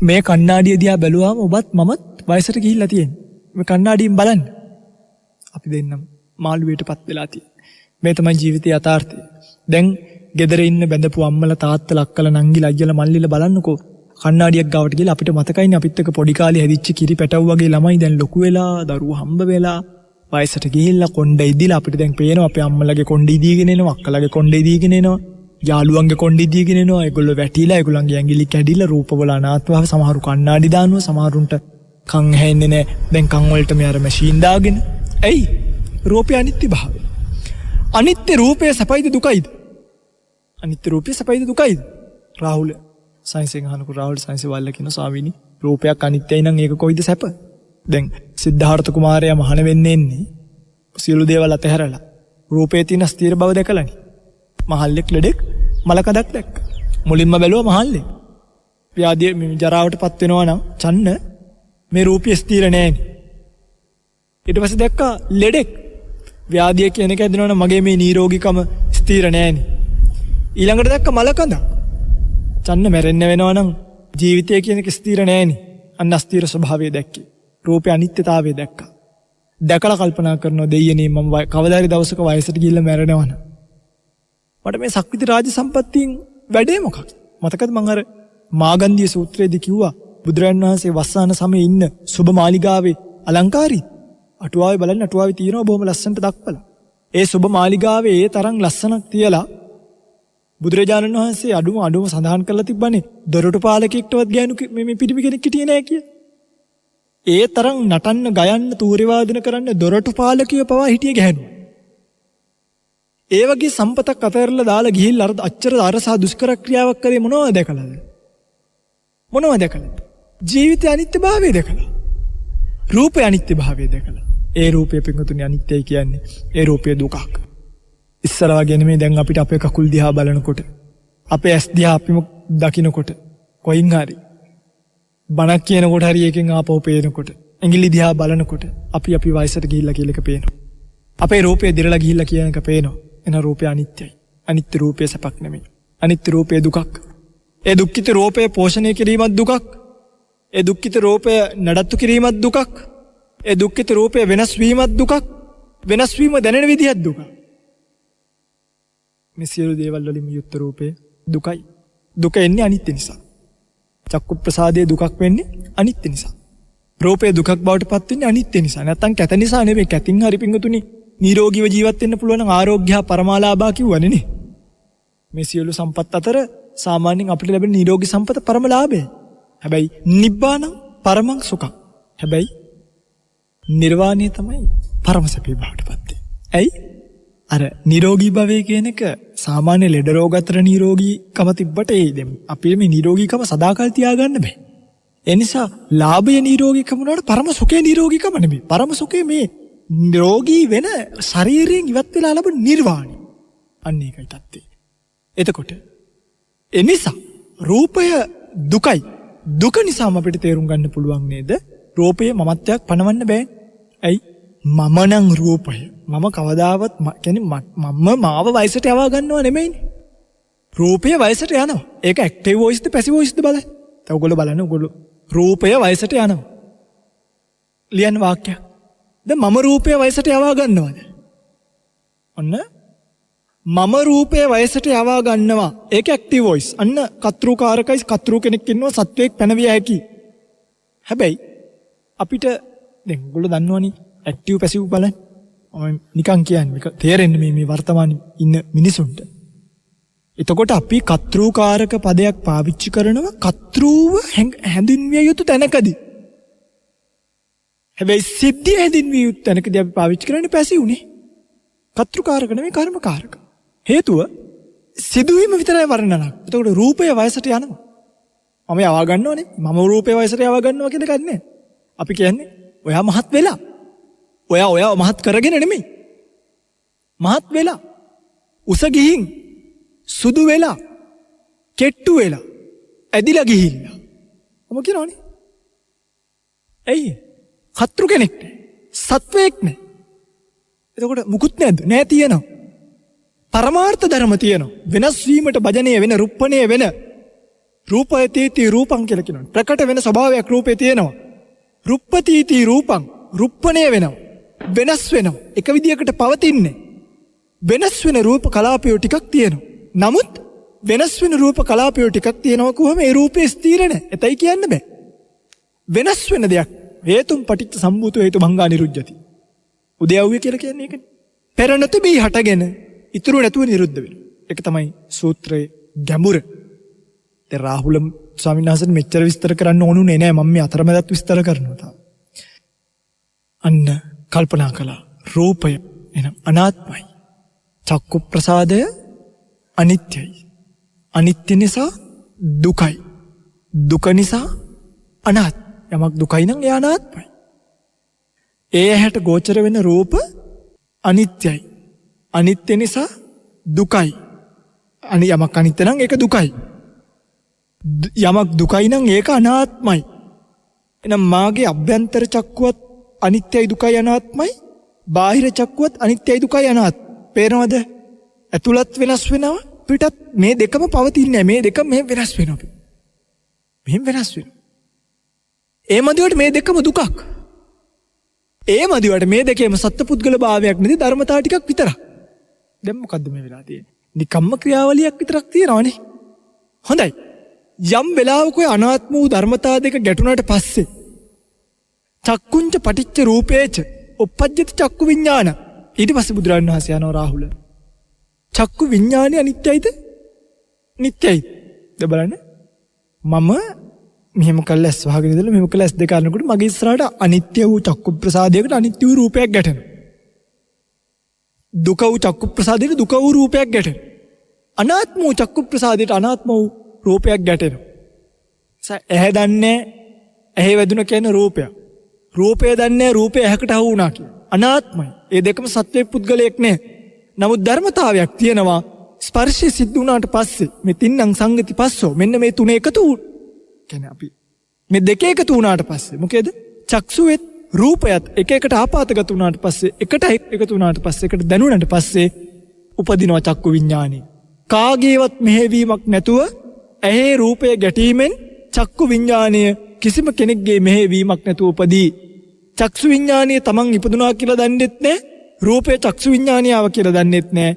මේ කණ්ණාඩිය දිහා බැලුවාම ඔබත් මමත් වයසට ගිහිල්ලා තියෙනවා. මේ කණ්ණාඩියෙන් බලන්න. අපි දෙන්නම මාළුවේටපත් වෙලා තියෙනවා. මේ තමයි ජීවිතයේ යථාර්ථය. දැන් ගෙදර ඉන්න බැඳපු අම්මලා තාත්තලා අක්කලා නංගිලා අයියලා මල්ලිලා බලන්නකෝ. කණ්ණාඩියක් ගාවට ගිහලා අපිට මතකයිනේ අපිත් එක්ක පොඩි කාලේ හැදිච්ච කිරි පැටවු වගේ ළමයි දැන් ලොකු වෙලා දරුවෝ හම්බ වෙලා වයසට ගිහිල්ලා කොණ්ඩේ ඉදිලා අපිට දැන් පේනවා අපේ අම්මලාගේ කොණ්ඩේ ඉදීගෙන එනවා අක්කලාගේ කොණ්ඩේ ඉදීගෙන එනවා යාළුවන්ගේ කොණ්ඩේ ඉදීගෙන එනවා ඒගොල්ලෝ වැටිලා ඒගොල්ලන්ගේ ඇඟිලි කැඩිලා රූපවල අනාත්මව සමහරු කණ්ණාඩි දානවා සමහරුන්ට කන් ඇහෙන්නේ නැහැ දැන් කන් වලට මේ අර මැෂින් දාගෙන ඇයි රූපය අනිත්‍ය භාවය අනිත්‍ය රූපය සපයිද දුකයිද අනිත්‍ය රූපය සපයිද දුකයිද රාහුල සයින්සෙන් අහනකොට රාහුල සයින්ස් වල කියන ස්වාමීනි රූපයක් අනිත්‍යයි නම් ඒක කොයිද සැප දැන් සිද්ධාර්ථ කුමාරයා මහාන වෙන්නේ සියලු දේවල් අතහැරලා රූපේ තියෙන ස්ථිර බව දැකලානේ මහල්ලෙක් ලෙඩෙක් මලකඩක් දැක්ක මුලින්ම බැලුවා මහල්ලේ ව්‍යාධිය ජරාවටපත් වෙනවා නම් චන්න මේ රූපය ස්ථිර නෑනේ ඊට පස්සේ දැක්කා ලෙඩෙක් ව්‍යාධිය කියන එක ඇදෙනවනම් මගේ මේ නිරෝගීකම ස්ථිර නෑනේ ඊළඟට දැක්ක මලකඳ චන්න මැරෙන්න වෙනවා නම් ජීවිතය කියන එක ස්ථිර නෑනේ අන්න අස්ථිර ස්වභාවය දැක්කේ රූපේ අනිත්‍යතාවය දැක්කා දැකලා කල්පනා කරනවා දෙයියනේ මම කවදාරි දවසක වයසට ගිහිල්ලා මැරෙනවනම් මට මේ සක්විති රාජ සම්පත්තියෙන් වැඩේ මොකක්ද මතකද මම අර මාගන්ධිය සූත්‍රයේදී කිව්වා බුදුරජාණන් වහන්සේ වස්සාන සමයේ ඉන්න සුබ මාලිගාවේ අලංකාරී අටුවාවේ බලන්න අටුවාවේ තියෙනවා බොහොම ලස්සනට දක්වලා. ඒ සුබ මාලිගාවේ ඒ තරම් ලස්සනක් තියලා බුදුරජාණන් වහන්සේ අඩුම සඳහන් කරලා තිබ්බනේ දොරටු පාලකෙක්ටවත් ගෑනු මේ පිටිමි කෙනෙක් හිටියේ නෑ කිය. ඒ තරම් නටන්න ගයන්න තූරි වාදන කරන්න දොරටු පාලකයෝ පවා හිටියේ ගැහණු. ඒ වගේ සම්පතක් අතහැරලා දාලා ගිහිල්ලා අච්චර අරසා දුෂ්කර ක්‍රියාවක් කරේ මොනවද දැකලාද? මොනවද දැකලාද? ජීවිතය අනිත්‍යභාවය දැකලා. රූපය අනිත්‍යභාවය දැකලා. ඒ රූපය පිටුතුනේ අනිත්‍යයි කියන්නේ. ඒ රූපය දුකක්. ඉස්සරවා ගෙනෙමේ දැන් අපිට අපේ කකුල් දිහා බලනකොට අපේ ඇස් දිහා අපිම දකින්නකොට කොයින් හරි බණක් කියනකොට හරි එකෙන් ආපහු පේනකොට ඇඟිලි දිහා බලනකොට අපි වයසට ගිහිල්ලා කියලා එක පේනවා. අපේ රූපය දිරලා ගිහිල්ලා කියන එක පේනවා. එන රූපය අනිත්‍යයි. අනිත්‍ය රූපය සපක් නෙමෙයි. අනිත්‍ය රූපය දුකක්. ඒ දුක්ඛිත රූපය පෝෂණය කිරීමත් දුකක්. ඒ දුක්ඛිත රූපය නඩත්තු කිරීමත් දුකක්. ඒ දුක්ඛිත රූපය වෙනස් වීමත් දුකක්. වෙනස් වීම දැනෙන විදිහත් දුකක්. මේ සියලු දේවල් වලින් යුක්ත රූපය දුකයි. දුක එන්නේ අනිත්‍ය නිසා. චක්කු ප්‍රසාදයේ දුකක් වෙන්නේ අනිත්‍ය නිසා. රූපය දුකක් බවට පත් වෙන්නේ අනිත්‍ය නිසා. නැත්තම් කැත නිසා නෙවෙයි. කැතින් හරි පිංගුතුනි නිරෝගීව ජීවත් වෙන්න පුළුවන් නම් ආරෝග්‍ය පරමාලාභා කියවනේ නේ. මේ සියලු සම්පත් අතර සාමාන්‍යයෙන් අපිට ලැබෙන නිරෝගී සම්පත පරම ලාභයයි. හැබැයි නිබ්බාන පරමං සුඛං. හැබැයි නිර්වාණය තමයි පරම සැපේ බවට පත් වෙන්නේ. ඇයි? අර නිරෝගී භවය කියන එක සාමාන්‍ය ලෙඩ රෝග අතර නිරෝගීකම තිබ්බට අපේ මේ නිරෝගීකම සදාකල් තියාගන්න බෑ. ඒ නිසා ලාභය නිරෝගීකම වුණාට පරම සුඛේ නිරෝගීකම නෙමෙයි. පරම සුඛේ මේ නිරෝගී වෙන ශරීරයෙන් ඉවත් වෙලා ලැබෙන නිර්වාණය. අන්න ඒකයි තත්ත්වය. එතකොට ඒ නිසා රූපය දුකයි. දුක නිසාම අපිට තේරුම් ගන්න පුළුවන් නේද? රූපය මමත්වයක් පනවන්න බෑ. ඇයි? මම නම් රූපය. මම කවදාවත් කියන්නේ මම මාව වයසට යවා ගන්නව නෙමෙයිනේ. රූපය වයසට යනවා. ඒක ඇක්ටිව් වොයිස්ද පැසිව් වොයිස්ද බලන්න. දැන් ඔයගොල්ලෝ බලන්න ඔයගොල්ලෝ රූපය වයසට යනවා. ලියන්න වාක්‍යයක්. දැන් මම රූපය වයසට යවා ගන්නවද? ඔන්න මම රූපය වයසට යවා ගන්නවා. ඒක ඇක්ටිව් වොයිස්. අන්න කතෘකාරකයි කතෘ කෙනෙක් ඉන්නවා සත්වයක් පැනවිය හැකි. හැබැයි අපිට දැන් ඔයගොල්ලෝ දන්නවනේ ඇක්ටිව් පැසිව් බලන්න. මම නිකන් කියන්නේ මේක තේරෙන්නේ මේ වර්තමානයේ ඉන්න මිනිසුන්ට. එතකොට අපි කතෘකාරක පදයක් පාවිච්චි කරනවා කතෘව හැඳින්විය යුතු තැනකදී. හැබැයි සිද්ධිය හැඳින්විය යුතු තැනකදී අපි පාවිච්චි කරන්නේ පැසිව්නේ. කතෘකාරක නෙමෙයි කර්මකාරක. හේතුව සිදුවීම විතරයි වර්ණනක්. එතකොට රූපය වයසට යනවා. මම යවා ගන්නවනේ. මම රූපය වයසට යවා ගන්නවා කියන එකක් නෑ. අපි කියන්නේ ඔයා මහත් වෙලා. ඔයා මහත් කරගෙන නෙමෙයි. මහත් වෙලා. උස ගිහින් සුදු වෙලා. කෙට්ටු වෙලා. ඇදිලා ගිහිල්ලා. මොම කියනවනේ? ඇයි? කතෘ කෙනෙක් නෑ. සත්වයක් නෑ. එතකොට මුකුත් නැද්ද? නෑ තියෙනවා. පරමාර්ථ ධර්ම තියෙනවා. වෙනස් වීමට භජනය වෙන රුප්පණය වෙන රූපයතීති රූපං කියලා කියනවා. ප්‍රකට වෙන ස්වභාවයක් රූපේ තියෙනවා. රුප්පතීති රූපං රුප්පණය වෙනවා. වෙනස් වෙනවා. එක විදියකට පවතින්නේ. වෙනස් වෙන රූප කලාපයෝ ටිකක් තියෙනවා. නමුත් වෙනස් වෙන රූප කලාපයෝ ටිකක් තියෙනවා කොහොම ඒ රූපේ ස්ථිර නැහැ. එතයි කියන්න බෑ. වෙනස් වෙන දෙයක් හේතුම් පටිච්ච සම්භූත හේතු භංගා නිරුද්ධති. උදයව්‍ය කියලා කියන්නේ ඒකනේ. පෙර නොතිබී හටගෙන ඉතුරු නැතුව නිරුද්ධ වෙනවා. ඒක තමයි සූත්‍රයේ ගැඹුර. ඒ රාහුල ස්වාමීන් වහන්සේ මෙච්චර විස්තර කරන්න ඕනුනේ නෑ. මම මේ අතරමැදත් විස්තර කරනවා තාම. අන්න කල්පනා කළා. රූපය එනම් අනාත්මයි. චක්කු ප්‍රසාදය අනිත්‍යයි. අනිත්‍ය නිසා දුකයි. දුක නිසා අනාත්මයි. යමක් දුකයි නම් ඒ අනාත්මයි. ඒ ඇහැට ගෝචර වෙන රූප අනිත්‍යයි. අනිත්‍ය නිසා දුකයි. යමක් අනිත්‍ය නම් ඒක දුකයි. යමක් දුකයි නම් ඒක අනාත්මයි. එහෙනම් මාගේ අභ්‍යන්තර චක්කුවත් අනිත්‍යයි දුකයි අනාත්මයි. බාහිර චක්කුවත් අනිත්‍යයි දුකයි අනාත්මයි. පේනවද? ඇතුළත් වෙනස් වෙනවා. පිටත් මේ දෙකම පවතින්නේ. මේ දෙක මෙහෙම වෙනස් වෙනවා. මෙහෙම වෙනස් වෙනවා. ඒ මදිවට මේ දෙකම දුකක්. ඒ මදිවට මේ දෙකේම සත්පුද්ගල භාවයක් නැති ධර්මතාව ටිකක් විතරක්. දැන් මොකද්ද මේ වෙලා තියෙන්නේ? නිකම්ම ක්‍රියාවලියක් විතරක් තියෙනවනේ. හොඳයි. යම් වෙලාවක ඔය අනාත්ම වූ ධර්මතා දෙක ගැටුණාට පස්සේ චක්කුංච පටිච්ච රූපේච උප්පජ්ජති චක්කු විඥාන. ඊට පස්සේ බුදුරජාණන් වහන්සේ යනවා රාහුල. චක්කු විඥානය අනිත්‍යයිද? නිට්ටයයිද? දැන් බලන්න. මම මෙහෙම කළා ඇස් වහගෙන ඉඳලා මෙහෙම කළා ඇස් දෙක අරනකොට මගේ ඉස්සරහට අනිත්‍ය වූ චක්කු ප්‍රසාදයකට අනිත්‍ය වූ රූපයක් ගැටෙනවා. දුක වූ චක්කු ප්‍රසාදයට දුක වූ රූපයක් ගැටෙනවා. අනාත්ම වූ චක්කු ප්‍රසාදයට අනාත්ම වූ රූපයක් ගැටෙනවා. ඇහැ දන්නේ ඇහි වැදුන කියන රූපයක්. රූපය දන්නේ රූපය ඇහැකට අහු වුණා කියලා. අනාත්මයි. ඒ දෙකම සත්‍යයේ පුද්ගලයක් නෑ. නමුත් ධර්මතාවයක් තියෙනවා. ස්පර්ශය සිද්ධ වුණාට පස්සේ මේ තින්නම් සංගති පස්සෝ මෙන්න මේ තුනේ එකතු වුණ. කියන්නේ අපි මේ දෙක එකතු වුණාට පස්සේ මොකේද? චක්සුවෙත් රූපයත් එක එකට ආපාතගත වුණාට පස්සේ එකට එකතු වුණාට පස්සේ එකට දැනුණාට පස්සේ උපදිනවා චක්කු විඥානය. කාගේවත් මෙහෙවීමක් නැතුව ඇහි රූපය ගැටීමෙන් චක්කු විඥානය කිසිම කෙනෙක්ගේ මෙහෙවීමක් නැතුව උපදී. චක්සු විඥානය තමන් ඉපදුනා කියලා දන්නෙත් නැහැ. රූපේ චක්සු විඥානියාව කියලා දන්නෙත් නැහැ.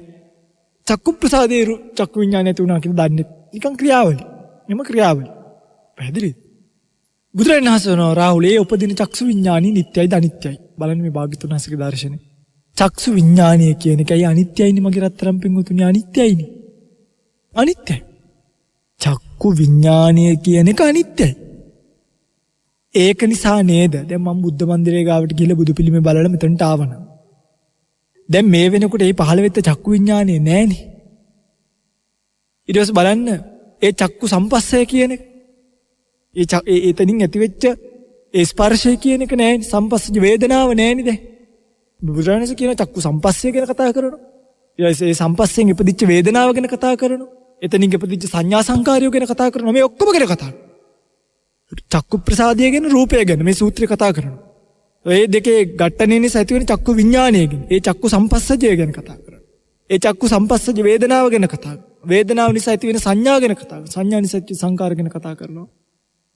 චක්කු ප්‍රසාදේ චක්කු විඥානය තුණා කියලා දන්නෙත්. නිකන් ක්‍රියාවලිය. එම ක්‍රියාවලිය. පැහැදිලිද? බුදුරජාණන් වහන්සේ රාහුලේ උපදින චක්සු විඥානි නිට්ටයයිද අනිත්‍යයි. බලන්න මේ භාග්‍යවතුන් වහන්සේගේ දර්ශනේ. චක්සු විඥානය කියන එකයි අනිත්‍යයිනේ මගේ රත්තරන් පිංගුතුනි අනිත්‍යයිනේ. අනිත්‍යයි. චක්කු විඥානය කියන එක අනිත්‍යයි. ඒක නිසා නේද දැන් මම බුද්ධ මන්දිරේ ගාවට ගිහලා බුදු පිළිමේ බලලා මෙතනට ආවනම් දැන් මේ වෙනකොට මේ පහළ වෙච්ච චක්කු විඥානය නැහනේ. ඊට පස්සේ බලන්න ඒ චක්කු සම්පස්සය කියන එක ඒ එතනින් ඇතිවෙච්ච ඒ ස්පර්ශය කියන එක නැහැනේ. සම්පස්සජ වේදනාව නැහැනේ දැන්. බුදුරජාණන් කියන චක්කු සම්පස්සය ගැන කතා කරනවා. ඊට ඒ සම්පස්සෙන් ඉපදිච්ච වේදනාව ගැන කතා කරනවා. එතනින් ඉපදිච්ච සංඥා සංකාරය ගැන කතා කරනවා. මේ ඔක්කොම ගැන කතා කරනවා. චක්කු ප්‍රසාදය ගැන රූපය ගැන මේ සූත්‍රය කතා කරනවා. ඒ දෙකේ ඝට්ටනේ නිසා ඇති වෙන චක්කු විඥානය ගැන ඒ චක්කු සම්පස්සජය ගැන කතා කරනවා. ඒ චක්කු සම්පස්සජ වේදනාව ගැන කතා කරනවා. වේදනාව නිසා ඇති වෙන සංඥා ගැන කතා කරනවා. සංඥා නිසා ඇති සංකාර ගැන කතා කරනවා.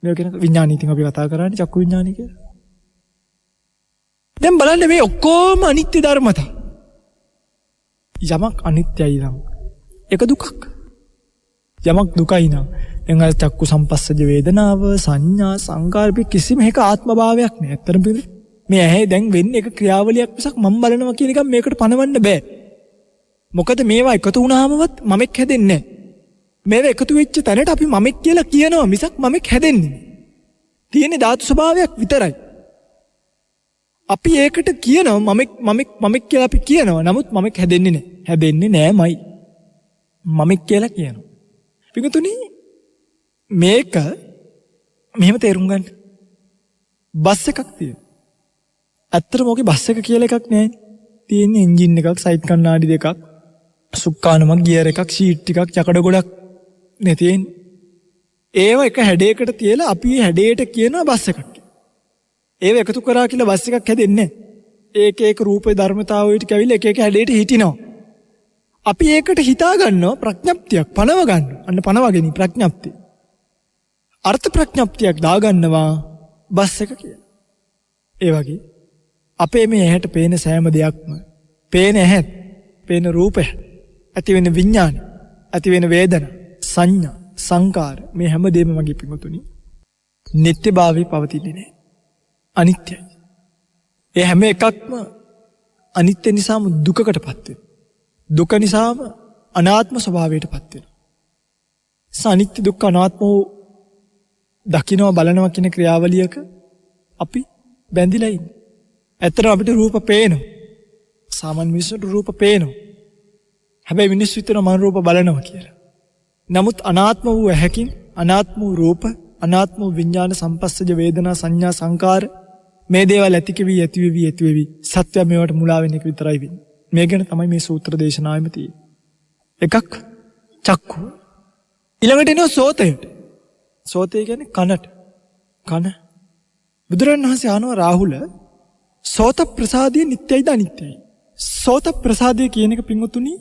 මේ කියන විඥානය ඉතින් අපි කතා කරන්නේ චක්කු විඥානය කියලා. දැන් බලන්න මේ ඔක්කොම අනිත්‍ය ධර්මතා. යමක් අනිත්‍යයි නම් ඒක දුකක්. යමක් දුකයි නම් දැන් අර චක්කු සම්පස්සජ වේදනාව සංඥා සංකාර කිසිම එක ආත්ම භාවයක් නෑ. ඇත්තටම මේ ඇහැ දැන් වෙන්නේ එක ක්‍රියාවලියක් මිසක් මම බලනවා කියන එක මේකට පනවන්න බෑ. මොකද මේවා එකතු වුණාමවත් මමෙක් හැදෙන්නේ නෑ. මේවා එකතු වෙච්ච තැනට අපි මමෙක් කියලා කියනවා මිසක් මමෙක් හැදෙන්නේ නෑ. තියෙන ධාතු ස්වභාවයක් විතරයි. අපි ඒකට කියනවා මමෙක් කියලා අපි කියනවා. නමුත් මමෙක් හැදෙන්නේ නෑ. හැදෙන්නේ නෑමයි. මමෙක් කියලා කියනවා. පිටුතුනි මේක මෙහෙම තේරුම් ගන්න. බස් එකක් තියෙනවා. ඇත්තටම ඔකේ බස් එක කියලා එකක් නැහැ. තියෙන්නේ එන්ජින් එකක්, සයිඩ් කණ්ණාඩි දෙකක්, සුක්කානමක්, ගියර් එකක්, ෂීට් ටිකක්, යකඩ ගොඩක් නේ තියෙන්නේ. ඒව එක හැඩයකට තියලා අපි හැඩයට කියනවා බස් එකක් කියලා. ඒව එකතු කරා කියලා බස් එකක් හැදෙන්නේ නැහැ. ඒක රූපේ ධර්මතාවයට කැවිලා එක හැඩයට හිටිනවා. අපි ඒකට හිතා ගන්නවා ප්‍රඥප්තියක් පනව ගන්නවා. අන්න පනවගෙන ප්‍රඥප්තිය. අර්ථ ප්‍රඥප්තියක් දාගන්නවා බස් එක කියලා. ඒ වගේ අපේ මේ ඇහැට පේන සෑම දෙයක්ම පේන ඇහත්, පේන රූපය, ඇති වෙන විඥාන, ඇති වෙන වේදනා, සංඥා, සංකාර මේ හැම දෙයක්ම මගේ පිටුතුනි නිට්ටයභාවයේ පවතින්නේ නැහැ. අනිත්‍යයි. ඒ හැම එකක්ම අනිත්‍ය නිසාම දුකකටපත් වෙනවා. දුක නිසාම අනාත්ම ස්වභාවයටපත් වෙනවා. අනිත්‍ය දුක්ඛ අනාත්ම වූ දකින්නවා බලනවා කියන ක්‍රියාවලියක අපි බැඳිලා ඉන්නේ. ඇත්තටම අපිට රූප පේනවා. සාමාන්‍ය මිනිස්සුන්ට රූප පේනවා. හැබැයි මිනිස්සු හිතනවා මම රූප බලනවා කියලා. නමුත් අනාත්ම වූ ඇහැකින් අනාත්ම වූ රූප, අනාත්ම වූ විඥාන සම්පස්සජ වේදනා සංඥා සංකාර මේ දේවල් ඇති වෙවි සත්‍ය මේවට මුලා වෙන එක විතරයි වෙන්නේ. මේ ගැන තමයි මේ සූත්‍ර දේශනාවෙම තියෙන්නේ. එකක් චක්කු. ඊළඟට එනවා සෝතයට. සෝතය කියන්නේ කනට. කන. බුදුරජාණන් වහන්සේ ආනවා රාහුල සෝත ප්‍රසාදයේ නිට්ටයයිද අනිත්‍යයි. සෝත ප්‍රසාදය කියන එක පින්වතුනි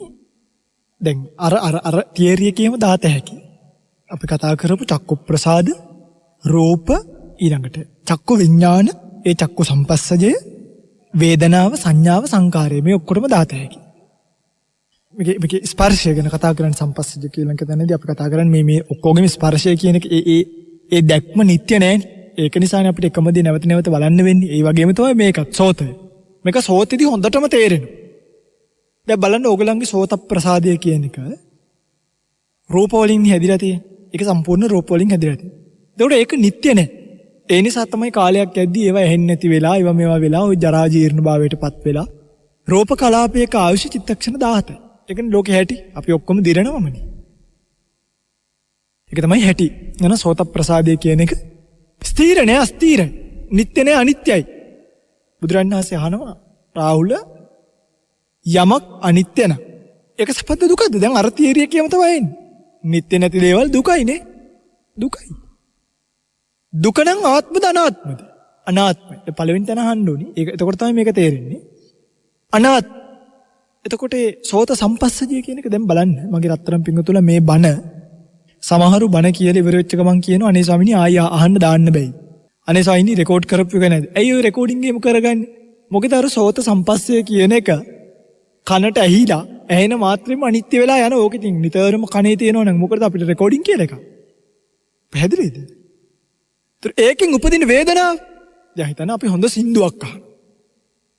දැන් අර තියරි එකේම දාත හැකි. අපි කතා කරපු චක්කු ප්‍රසාද, රූප, ඊළඟට චක්කු විඥාන, ඒ චක්කු සම්පස්සජය, වේදනාව, සංඥාව, සංකාරය මේ ඔක්කොටම දාත හැකි. මේක ස්පර්ශය ගැන කතා කරන්නේ සම්පස්සජ කියලා තැනදී අපි කතා කරන්නේ මේ ඔක්කොගෙම ස්පර්ශය කියන එක ඒ දැක්ම නිට්ටය නෑනේ. ඒක නිසානේ අපිට එකම දේ නැවත නැවත බලන්න වෙන්නේ. ඒ වගේම තමයි මේකත් සෝතය. මේක සෝතෙදි හොඳටම තේරෙනවා. දැන් බලන්න ඕගලන්ගේ සෝත ප්‍රසාදය කියන එක රූප වලින් හැදිලා තියෙන්නේ. ඒක සම්පූර්ණ රූප වලින් හැදිලා තියෙන්නේ. ඒකට ඒක නිට්ටය නෑ. ඒ නිසා තමයි කාලයක් යද්දී ඒවා ඇහෙන්නේ නැති වෙලා, ඒවා මේවා වෙලා, ওই ජරා ජීර්ණ භාවයටපත් වෙලා රූප කලාපයක ආයුෂ චිත්තක්ෂණ 17යි. ඒකනේ ලෝකේ හැටි. අපි ඔක්කොම දිරනවමනේ. ඒක තමයි හැටි. නන සෝත ප්‍රසාදය කියන එක ස්ථීර නෑ, අස්ථීරයි. නිට්ටය නෑ, අනිත්‍යයි. බුදුරණන් වහන්සේ අහනවා රාහුල යමක් අනිත්‍ය නම් ඒක සපද්ද දුකද? දැන් අර තීරිය කියම තමයි එන්නේ. නිට්ටය නැති දේවල් දුකයිනේ. දුකයි. දුක නම් ආත්මද අනාත්මද? අනාත්මයි. පළවෙනි තැන අහන්න ඕනි. ඒක එතකොට තමයි මේක තේරෙන්නේ. අනාත්ම. එතකොට සෝත සම්පස්සජය කියන එක දැන් බලන්න. මගේ රත්තරන් පිංගුතුල මේ බණ සමහරු බණ කියලා ඉවර වෙච්ච ගමන් කියනවා අනේ ස්වාමීනි ආය අහන්න දාන්න බෑයි. අනේ ස්වාමීනි රෙකෝඩ් කරපු එක නේද? ඇයි ඔය රෙකෝඩින් ගේම කරගන්නේ? මොකද අර සෝත සම්පස්සය කියන එක කනට ඇහිලා ඇහෙන මාත්‍රෙම අනිත්‍ය වෙලා යන ඕක ඉතින් නිතරම කනේ තියෙනවා නම් මොකද අපිට රෙකෝඩින් කියලා එක. පැහැදිලිද? ඒකෙන් උපදින වේදනාව දැන් හිතන්න අපි හොඳ සින්දුවක් අහනවා.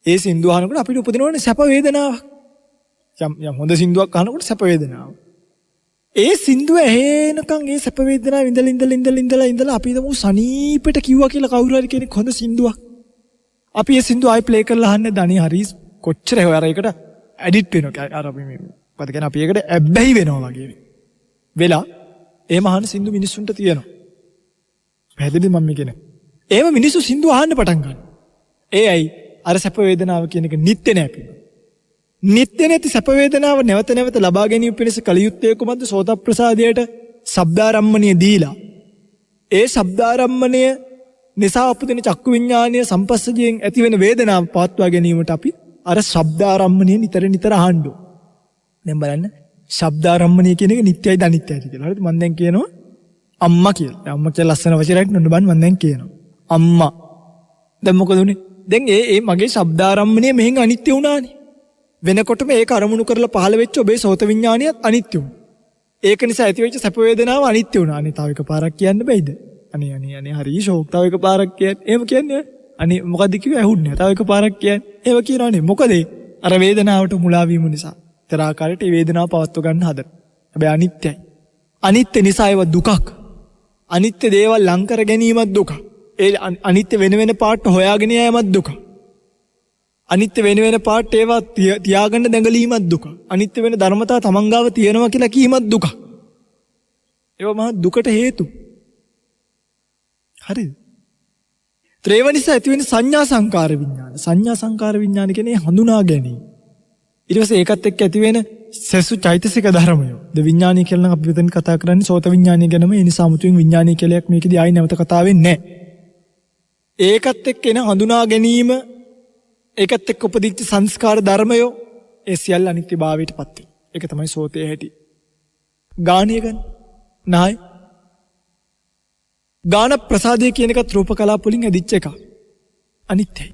ඒ සින්දුව අහනකොට අපිට උපදිනවනේ සැප වේදනාවක්. යම් හොඳ සින්දුවක් අහනකොට සැප වේදනාව. ඒ සින්දුව ඇහෙනකන් ඒ සැප වේදනාව ඉඳලා අපි හිතමු සනීපෙට කිව්වා කියලා කවුරු හරි කෙනෙක් හොඳ සින්දුවක්. අපි ඒ සින්දුව ආයි ප්ලේ කරලා අහන්නේ දණි හරි කොච්චර හොය අර ඒකට ඇඩිට් වෙනවා. අර අපි මේ මොකද කියන්නේ අපි ඒකට ඇබ්බැහි වෙනවා වගේ. වෙලා ඒ මහාන සින්දු මිනිස්සුන්ට තියෙනවා. පැහැදිලිද මම කියන්නේ? ඒව මිනිස්සු සින්දු අහන්න පටන් ගන්නවා. ඒ ඇයි අර සැප වේදනාව කියන එක නිත්‍ය නෑ පිළිගන්න. නිත්‍ය නැති සැප වේදනාව නැවත නැවත ලබා ගැනීම පිණිස කල යුත්තේ කුමක්ද? සෝත ප්‍රසාදයට ශබ්දාරම්මණය දීලා ඒ ශබ්දාරම්මණය නිසා උපදින චක්කු විඥානීය සම්පස්සජයෙන් ඇතිවෙන වේදනාව පවත්වා ගැනීමට අපි අර ශබ්දාරම්මණය නිතර අහන්න ඕන. දැන් බලන්න ශබ්දාරම්මණය කියන එක නිත්‍යයිද අනිත්‍යයිද කියලා. හරිද? මම දැන් කියනවා අම්මා කියලා. අම්මා කියලා ලස්සන වචනයක් නෙවෙයි බන් මම දැන් කියනවා. අම්මා. දැන් මොකද උනේ? දැන් ඒ මගේ ශබ්දාරම්මණය මෙහෙන් අනිත්‍ය වුණානේ. වෙනකොටම ඒක අරමුණු කරලා පහළ වෙච්ච ඔබේ සෝත විඥානියත් අනිත්‍ය වුණා. ඒක නිසා ඇතිවෙච්ච සැප වේදනාව අනිත්‍ය වුණා. අනේ තව එකපාරක් කියන්න බෑයිද? අනේ හරි ෂෝක් තව එකපාරක් කියන්නේ. එහෙම කියන්නේ. අනේ මොකද්ද කිව්වේ ඇහුන්නේ? තව එකපාරක් කියන්නේ. එහෙම කියනවනේ. මොකද අර වේදනාවට මුලා වීම නිසා. තර ආකාරයට මේ වේදනාව පවත්ව ගන්න හදන. හැබැයි අනිත්‍යයි. අනිත්‍ය නිසා ඒව දුකක්. අනිත්‍ය දේවල් ලං කර ගැනීමත් දුක. ඒ අනිත්‍ය වෙන පාට හොයාගෙන යෑමත් දුක. අනිත්‍ය වෙන පාට ඒවා තියාගන්න දැඟලීමත් දුක. අනිත්‍ය වෙන ධර්මතා තමන් ගාව තියෙනවා කියලා කීමත් දුක. ඒවා මහා දුකට හේතු. හරිද? ත්‍රේව නිසා ඇතිවෙන සංඥා සංකාර විඥාන. සංඥා සංකාර විඥාන කියන්නේ හඳුනා ගැනීම. ඊට පස්සේ ඒකත් එක්ක ඇතිවෙන සසු චෛතසික ධර්මය. ද විඥානීය කියලා නම් අපි මෙතන කතා කරන්නේ සෝත විඥානීය ගැනම. ඒ නිසා මුතුන් විඥානීය කියලාක් මේකදී ආයි නැවත කතා වෙන්නේ නැහැ. ඒකත් එක්ක එන හඳුනා ගැනීම ඒකත් එක්ක උපදිච්ච සංස්කාර ධර්මය ඒ සියල්ල අනිත්‍යභාවයට පත් වෙනවා. ඒක තමයි සෝතේ හැටි. ගාණය ගන්න. නායි. ගාන ප්‍රසාදය කියන එකත් රූප කලාප වලින් ඇදිච්ච එක. අනිත්‍යයි.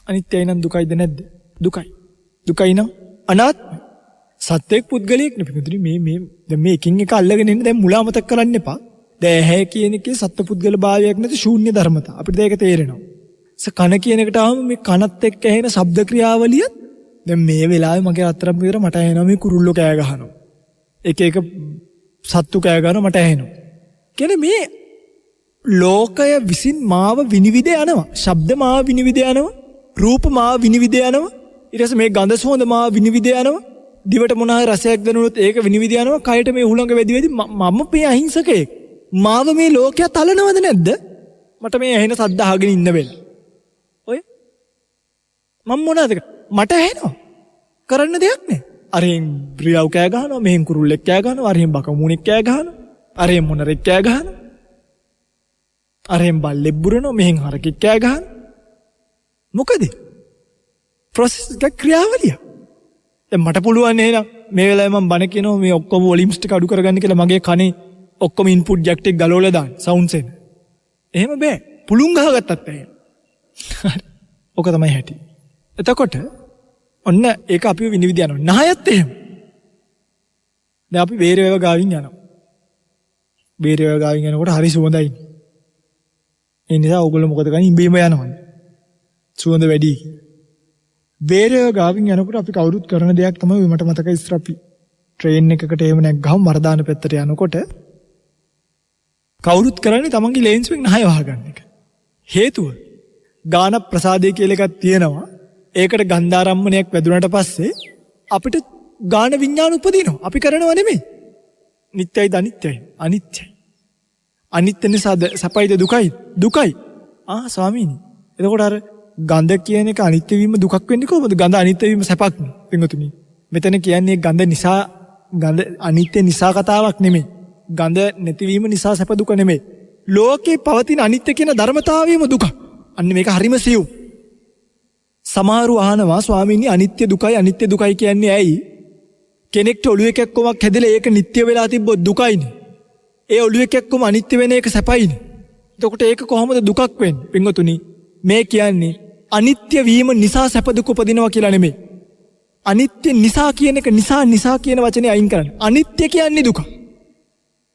අනිත්‍යයි නම් දුකයිද නැද්ද? දුකයි. දුකයි නම් අනාත්මයි. සත්‍යයක් පුද්ගලයෙක් නෙපිදුනි මේ දැන් මේ එකින් එක අල්ලගෙන ඉන්න දැන් මුලා මතක් කරන්න එපා. දැන් ඇහැ කියන එකේ සත්ත්ව පුද්ගල භාවයක් නැති ශූන්‍ය ධර්මතා. අපිට ඒක තේරෙනවා. කන කියන එකට ආවම මේ කනත් එක්ක ඇහෙන ශබ්ද ක්‍රියාවලිය දැන් මේ වෙලාවේ මගේ අතරම් විතර මට ඇහෙනවා මේ කුරුල්ලෝ කෑ ගහනවා. එක සත්තු කෑ ගහනවා මට ඇහෙනවා. කියන්නේ මේ ලෝකය විසින් මාව විනිවිද යනවා. ශබ්ද මාව විනිවිද යනවා. රූප මාව විනිවිද යනවා. ඊට පස්සේ මේ ගඳ සුවඳ මාව විනිවිද යනවා. දිවට මොන හරි රසයක් දැනුනොත් ඒක විනිවිද යනවා. කයට මේ උහුලඟ වෙදි මම මේ අහිංසකයෙක්. මාව මේ ලෝකය තලනවද නැද්ද? මට මේ ඇහෙන සද්ද අහගෙන ඉන්න වෙලාව. ඔය මම මොනවද මට ඇහෙනවා. කරන්න දෙයක් නැහැ. අරෙන් බ්‍රියව් කෑ ගහනවා, මෙහෙන් කුරුල්ලෙක් කෑ ගහනවා, අරෙන් බකමුණෙක් කෑ ගහනවා, අරෙන් මොනරෙක් කෑ ගහනවා. අරෙන් බල්ලෙක් බුරනවා, මෙහෙන් හරකෙක් කෑ ගහනවා. මොකද? ප්‍රොසෙස් එක ක්‍රියාවලිය. දැන් මට පුළුවන් නේද මේ වෙලාවේ මම බණ කියනවා මේ ඔක්කොම වොලියම්ස් ටික අඩු කරගන්න කියලා මගේ කනේ ඔක්කොම ඉන්පුට් ජැක් ටික ගලවලා දාන්න සවුන්ඩ්ස් එන. එහෙම බෑ. පුළුන් ගහගත්තත් බෑ. ඔක තමයි හැටි. එතකොට ඔන්න ඒක අපිව විනිවිද යනවා. නහයත් එහෙම. දැන් අපි බේරේව ගාවින් යනවා. බේරේව ගාවින් යනකොට හරි සුවඳයි. ඒ නිසා ඕගොල්ලෝ මොකද කරන්නේ? ඉඹීම යනවා. සුවඳ වැඩි. බේරේව ගාවින් යනකොට අපි කවුරුත් කරන දෙයක් තමයි මට මතකයි ඉස්සර අපි ට්‍රේන් එකකට එහෙම නැග්ගහම මරදාන පැත්තට යනකොට කවුරුත් කරන්නේ තමන්ගේ ලේන්සුවෙන් නහය වහගන්න එක. හේතුව ගාන ප්‍රසාදය කියලා එකක් තියෙනවා. ඒකට ගන්ධාරම්මණයක් වැදුනට පස්සේ අපිට ගාන විඥාන උපදිනවා. අපි කරනව නෙමෙයි. නිත්‍යයිද අනිත්‍යයි? අනිත්‍යයි. අනිත්‍ය නිසා සැපයිද දුකයි? දුකයි. ස්වාමීනි. එතකොට අර ගඳ කියන එක අනිත්‍ය වීම දුකක් වෙන්නේ කොහොමද? ගඳ අනිත්‍ය වීම සැපක් නේ. පින්වතුනි. මෙතන කියන්නේ ගඳ නිසා ගඳ අනිත්‍ය නිසා කතාවක් නෙමෙයි. ගඳ නැතිවීම නිසා සැප දුක නෙමෙයි. ලෝකේ පවතින අනිත්‍ය කියන ධර්මතාවයම දුක. අන්න මේක හරිම සියුම්. සමහරු අහනවා ස්වාමීනි අනිත්‍ය දුකයි කියන්නේ ඇයි? කෙනෙක්ට ඔළුවේ කැක්කමක් හැදලා ඒක නිට්ටය වෙලා තිබ්බොත් දුකයිනේ. ඒ ඔළුවේ කැක්කම අනිත්‍ය වෙන එක සැපයිනේ. එතකොට ඒක කොහොමද දුකක් වෙන්නේ? පින්වතුනි මේ කියන්නේ අනිත්‍ය වීම නිසා සැප දුක උපදිනවා කියලා නෙමෙයි. අනිත්‍ය නිසා කියන එක නිසා කියන වචනේ අයින් කරන්න. අනිත්‍ය කියන්නේ දුක.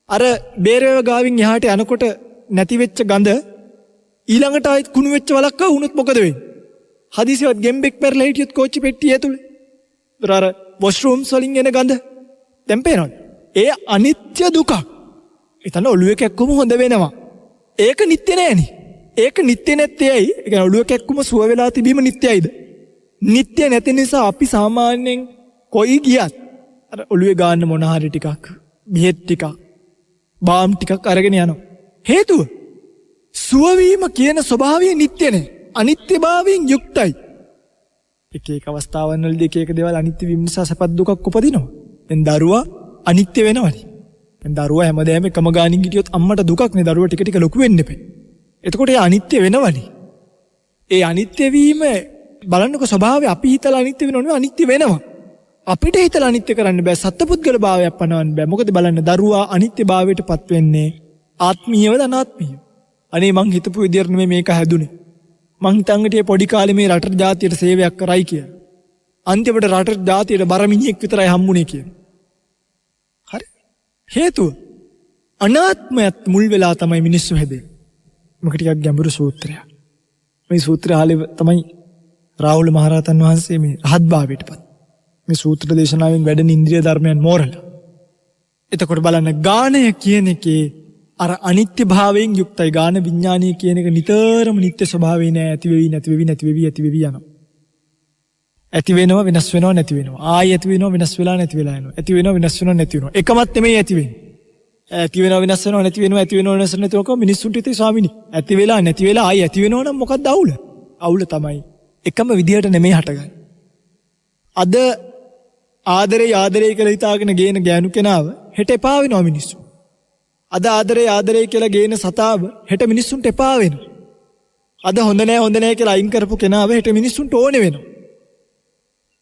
අර බේරේව ගාවින් එහාට යනකොට නැති වෙච්ච ගඳ ඊළඟට ආයෙත් කුණු වෙච්ච වලක්ක වුණොත් මොකද වෙන්නේ? හදිසියවත් ගෙම්බෙක් පෙරලා හිටියොත් කෝච්චි පෙට්ටිය ඇතුලේ. අර වොෂ්රූම්ස් වලින් එන ගඳ දැන් පේනවද? ඒ අනිත්‍ය දුක. එතන ඔළුවේ කැක්කුම හොඳ වෙනවා. ඒක නිත්‍ය නෑනේ. ඒක නිත්‍ය නැත්තේ ඇයි? ඒ කියන්නේ ඔළුවේ කැක්කුම සුව වෙලා තිබීම නිත්‍යයිද? නිත්‍ය නැති නිසා අපි සාමාන්‍යයෙන් කොයි ගියත් අර ඔළුවේ ගන්න මොන හරි ටිකක්, බෙහෙත් ටිකක්, බාම් ටිකක් අරගෙන යනවා. හේතුව සුව වීම කියන ස්වභාවය නිත්‍ය නෑ. අනිත්‍යභාවයෙන් යුක්තයි. එක අවස්ථාවන් වලදී එක දේවල් අනිත්‍ය වීම නිසා සැපත් දුකක් උපදිනවා. දැන් දරුවා අනිත්‍ය වෙනවනේ. දැන් දරුවා හැමදාම එකම ගානින් හිටියොත් අම්මට දුකක් නේ. දරුවා ටික ටික ලොකු වෙන්න එපේ. එතකොට ඒ අනිත්‍ය වෙනවනේ. ඒ අනිත්‍ය වීම බලන්නකො ස්වභාවය අපි හිතලා අනිත්‍ය වෙනවනේ අනිත්‍ය වෙනවා. අපිට හිතලා අනිත්‍ය කරන්න බෑ. සත්පුද්ගල භාවයක් පනවන්න බෑ. මොකද බලන්න දරුවා අනිත්‍යභාවයටපත් වෙන්නේ ආත්මීයවද අනාත්මීයව? අනේ මං හිතපු විදියට නෙමෙයි මේක හැදුනේ. මං හිතන් හිටියේ පොඩි කාලේ මේ රටට ජාතියට සේවයක් කරයි කියලා. අන්තිමට රටට ජාතියට බර මිනිහෙක් විතරයි හම්බුනේ කියලා. හරි. හේතුව අනාත්මයත් මුල් වෙලා තමයි මිනිස්සු හැදෙන්නේ. මොක ටිකක් ගැඹුරු සූත්‍රයක්. මේ සූත්‍රය ආලේ තමයි රාහුල මහරහතන් වහන්සේ මේ රහත් භාවයටපත්. මේ සූත්‍ර දේශනාවෙන් වැඩෙන ඉන්ද්‍රිය ධර්මයන් මෝරලා. එතකොට බලන්න ගානය කියන එකේ අර අනිත්‍ය භාවයෙන් යුක්තයි. ගාන විඥානීය කියන එක නිතරම නිත්‍ය ස්වභාවය නෑ. ඇති වෙවි යනවා. ඇති වෙනවා වෙනස් වෙනවා නැති වෙනවා. ආයි ඇති වෙනවා වෙනස් වෙලා නැති වෙලා යනවා. ඇති වෙනවා වෙනස් වෙනවා නැති වෙනවා. එකමත් නෙමෙයි ඇති වෙන්නේ. ඇති වෙනවා වෙනස් වෙනවා නැති වෙනවා ඇති වෙනවා වෙනස් නැති වෙනවා මිනිස්සුන්ට හිතේ ස්වාමීනි ඇති වෙලා නැති වෙලා ආයි ඇති වෙනවා නම් මොකක්ද අවුල? අවුල තමයි එකම විදියට නෙමෙයි හටගන්නේ. අද ආදරේ කියලා හිතාගෙන ගේන ගෑනු කෙනාව හෙට එපා වෙනවා මිනිස්සු. අද ආදරේ කියලා ගේන සතාව හෙට මිනිස්සුන්ට එපා වෙනවා. අද හොඳ නෑ කියලා අයින් කරපු කෙනාව හෙට මිනිස්සුන්ට ඕනේ වෙනවා.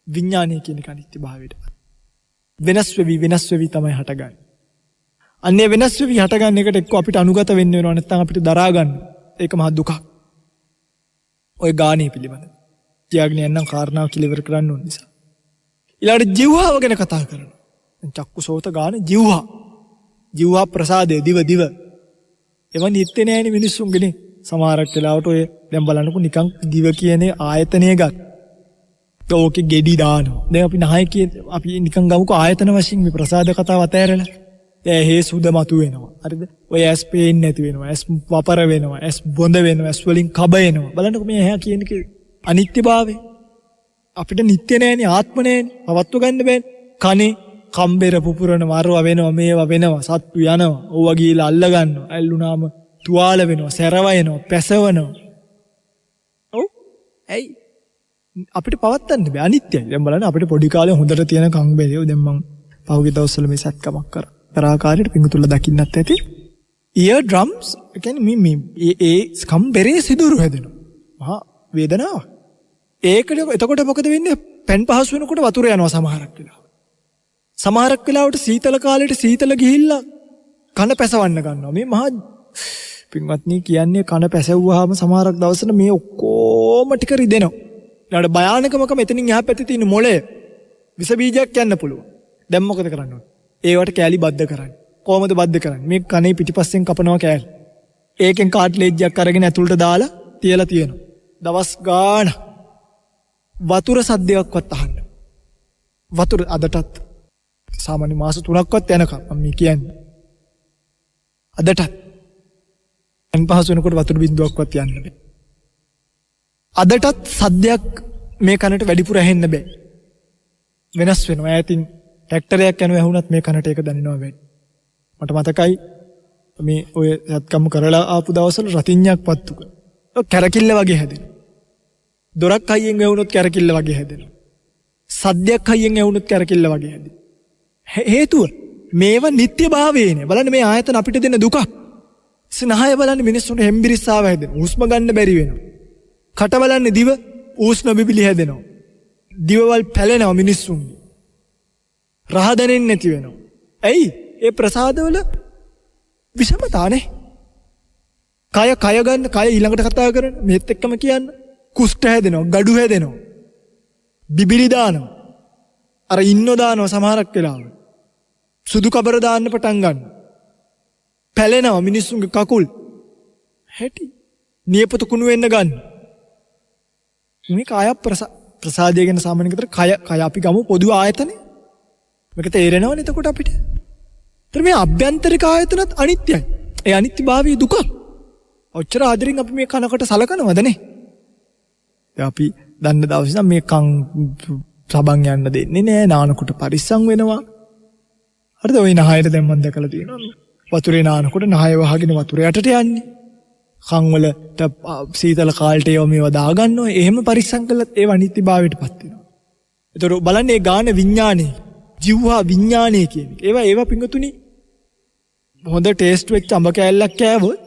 විඥානය කියන එක අනිත්‍ය භාවයට වෙනස් වෙවි තමයි හටගන්නේ. අන්නේ වෙනස් වෙවි හටගන්න එකට එක්ක අපිට අනුගත වෙන්න වෙනවා නැත්නම් අපිට දරා ගන්න. ඒක මහ දුකක්. ඔය ගානේ පිළිබඳ. ත්‍යාග්න යනනම් කාරණාව කිලිවර කරන්න ඕන නිසා. ඊළඟට ජීවහාව ගැන කතා කරනවා. චක්කුසෝත ගාන ජීවහා ප්‍රසාදේ දිව එවන් නිත්‍ය නෑනේ මිනිස්සුන්ගේනේ. සමහරක් වෙලාවට ඔය දැන් බලන්නකො නිකන් දිව කියන්නේ ආයතනය ගන්න. ඕකේ ගෙඩි දානවා. දැන් අපි නායකයේ අපි නිකන් ගමුකෝ ආයතන වශයෙන් මේ ප්‍රසාද කතාව අතෑරලා. ඒ සුද මතු වෙනවා. හරිද? ඔය ඇස් පේන්නේ නැති වෙනවා. ඇස් වපර වෙනවා. ඇස් බොඳ වෙනවා. ඇස් වලින් කබ එනවා. බලන්නකො මේ ඇහැ කියන එක අනිත්‍යභාවය. අපිට නිත්‍ය නෑනේ ආත්ම නෑනේ. පවත්ව ගන්න බෑනේ. කනේ කම්බෙර පුපුරන වරව වෙනවා මේවා වෙනවා. සත්තු යනවා. ඕවා ගිහලා අල්ල ගන්නවා. ඇල්ලුනාම තුවාල වෙනවා. සැරවයනවා. පැසවනවා. ඔව්. ඇයි? අපිට පවත්වන්න බෑ අනිත්‍යයි. දැන් බලන්න අපිට පොඩි කාලේ හොඳට තියෙන කම්බෙරේ දැන් මම පහුගිය දවස්වල මේ සත්කමක් කරා. පරාකාරයට පිඟුතුල දකින්නත් ඇති. ඉයර් ඩ්‍රම්ස් කියන්නේ මේ ඒ කම්බෙරේ සිදුරු හැදෙනවා. මහා වේදනාවක්. ඒකට එතකොට මොකද වෙන්නේ? පෙන් පහසු වෙනකොට වතුර යනවා සමහරක් වෙලාවට. සමහරක් වෙලාවට සීතල කාලේට සීතල ගිහිල්ලා කන පැසවන්න ගන්නවා. මේ මහා පින්වත්නි කියන්නේ කන පැසවුවාම සමහරක් දවසට මේ ඔක්කොම ටික රිදෙනවා. ඊට භයානකමක මෙතනින් එහා පැත්තේ තියෙන මොළය විස බීජයක් යන්න පුළුවන්. දැන් මොකද කරන්න ඕනේ? ඒවට කෑලි බද්ධ කරන්නේ. කොහොමද බද්ධ කරන්නේ? මේ කනේ පිටිපස්සෙන් කපනවා කෑලි. ඒකෙන් කාට්ලේජ්ජක් අරගෙන ඇතුළට දාලා තියලා තියෙනවා. දවස් ගාන වතුර සද්දයක්වත් අහන්න. වතුර අදටත් සාමාන්‍ය මාස 3ක්වත් යනකම් මම කියන්නේ. අදටත් අන්පහසු වෙනකොට වතුර බින්දුවක්වත් යන්න බෑ. අදටත් සද්දයක් මේ කනට වැඩිපුර ඇහෙන්න බෑ. වෙනස් වෙනවා. ඈතින් ට්‍රැක්ටරයක් යනවා ඇහුණත් මේ කනට ඒක දැනෙනවා වැඩි. මට මතකයි මේ ඔය සත්කම් කරලා ආපු දවස්වල රතිඤ්ඤයක් පත්තු කර. ඔය කැරකිල්ල වගේ හැදෙනවා. දොරක් හයියෙන් ඇහුනොත් කැරකිල්ල වගේ හැදෙනවා. සද්දයක් හයියෙන් ඇහුනොත් කැරකිල්ල වගේ හැදෙනවා. හේතුව මේවා නිත්‍යභාවයනේ. බලන්න මේ ආයතන අපිට දෙන දුක. ස්නහය බලන්න මිනිස්සුන්ට හෙම්බිරිස්සාව හැදෙනවා. හුස්ම ගන්න බැරි වෙනවා. කට බලන්න දිව ඌෂ්ණ බිබිලි හැදෙනවා. දිවවල් පැලෙනවා මිනිස්සුන්ගේ. රහ දැනෙන්නේ නැති වෙනවා. ඇයි? ඒ ප්‍රසාදවල විෂමතානේ. කය ගන්න කය ඊළඟට කතා කරන මේත් එක්කම කියන්න. කුෂ්ඨ හැදෙනවා, gadu හැදෙනවා. බිබිලි දානවා. අර ඉන්නෝ දානවා සමහරක් වෙලාවට. සුදු කබර දාන්න පටන් ගන්නවා. පැලෙනවා මිනිස්සුන්ගේ කකුල්. හැටි. නියපොතු කුණු වෙන්න ගන්න. මේ කාය ප්‍රසාදය ගැන සාමාන්‍ය විතර කය අපි ගමු පොදු ආයතනේ. මේක තේරෙනවනේ එතකොට අපිට. ඒතර මේ අභ්‍යන්තරික ආයතනත් අනිත්‍යයි. ඒ අනිත්‍යභාවයේ දුක. ඔච්චර ආදරෙන් අපි මේ කනකට සලකනවද නේ? දැන් අපි දන්න දවසේ නම් මේ කන් සබන් යන්න දෙන්නේ නෑ. නානකොට පරිස්සම් වෙනවා. හරිද? ওই නහයට දැන් මම දැකලා තියෙනවා. වතුරේ නානකොට නහය වහගෙන වතුර යටට යන්නේ. කන් වලට සීතල කාලට ඒව මේව දාගන්නවා. එහෙම පරිස්සම් කළත් ඒව අනිත්‍යභාවයටපත් වෙනවා. ඒතර බලන්න මේ ගාන විඥානේ, ජීවහා විඥානේ කියන එක. ඒවා පිංගුතුනි හොඳ ටේස්ට් වෙච්ච අඹ කෑල්ලක් කෑවොත්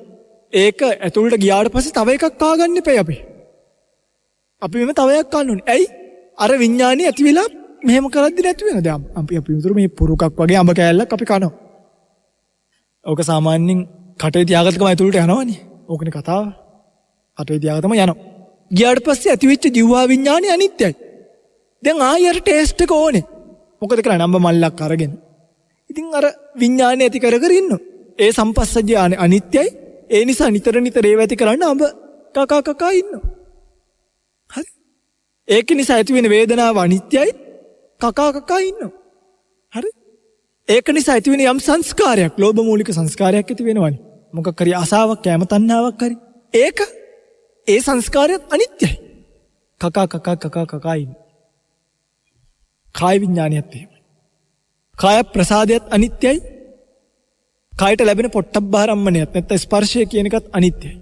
ඒක ඇතුළට ගියාට පස්සේ තව එකක් කාගන්න එපයි අපි. අපි මෙහෙම තව එකක් ගන්න ඕනේ. ඇයි? අර විඥානේ ඇති වෙලා මෙහෙම කරද්දි නැති වෙනවා. දැන් අපි විතර මේ පුරුකක් වගේ අඹ කෑල්ලක් අපි කනවා. ඕක සාමාන්‍යයෙන් කටේ තියාගත්තකම ඇතුළට යනවනේ. ඕකනේ කතාව. කටේ තියාගත්තම යනවා. ගියාට පස්සේ ඇතිවෙච්ච ජීවහා විඥානේ අනිත්‍යයි. දැන් ආයෙ අර ටේස්ට් එක ඕනේ. මොකද කරන්නේ? අඹ මල්ලක් අරගෙන. ඉතින් අර විඥානේ ඇති කර ඉන්නවා. ඒ සම්පස්සජ්ජය අනිත්‍යයි. ඒ නිසා නිතර ඒව ඇති කරන්න අඹ කකා ඉන්නවා. හරි? ඒක නිසා ඇති වෙන වේදනාව අනිත්‍යයි. කකා ඉන්නවා. හරි? ඒක නිසා ඇති වෙන යම් සංස්කාරයක්, ලෝභ මූලික සංස්කාරයක් ඇති වෙනවනේ. මොකක් හරි ආසාවක්, කැම තණ්හාවක් හරි. ඒක ඒ සංස්කාරයත් අනිත්‍යයි. කකා ඉන්නවා. කාය විඥානියත් එහෙමයි. කාය ප්‍රසාදයත් අනිත්‍යයි. කායට ලැබෙන පොට්ටබ්බාරම්මණයත් නැත්නම් ස්පර්ශය කියන එකත් අනිත්‍යයි.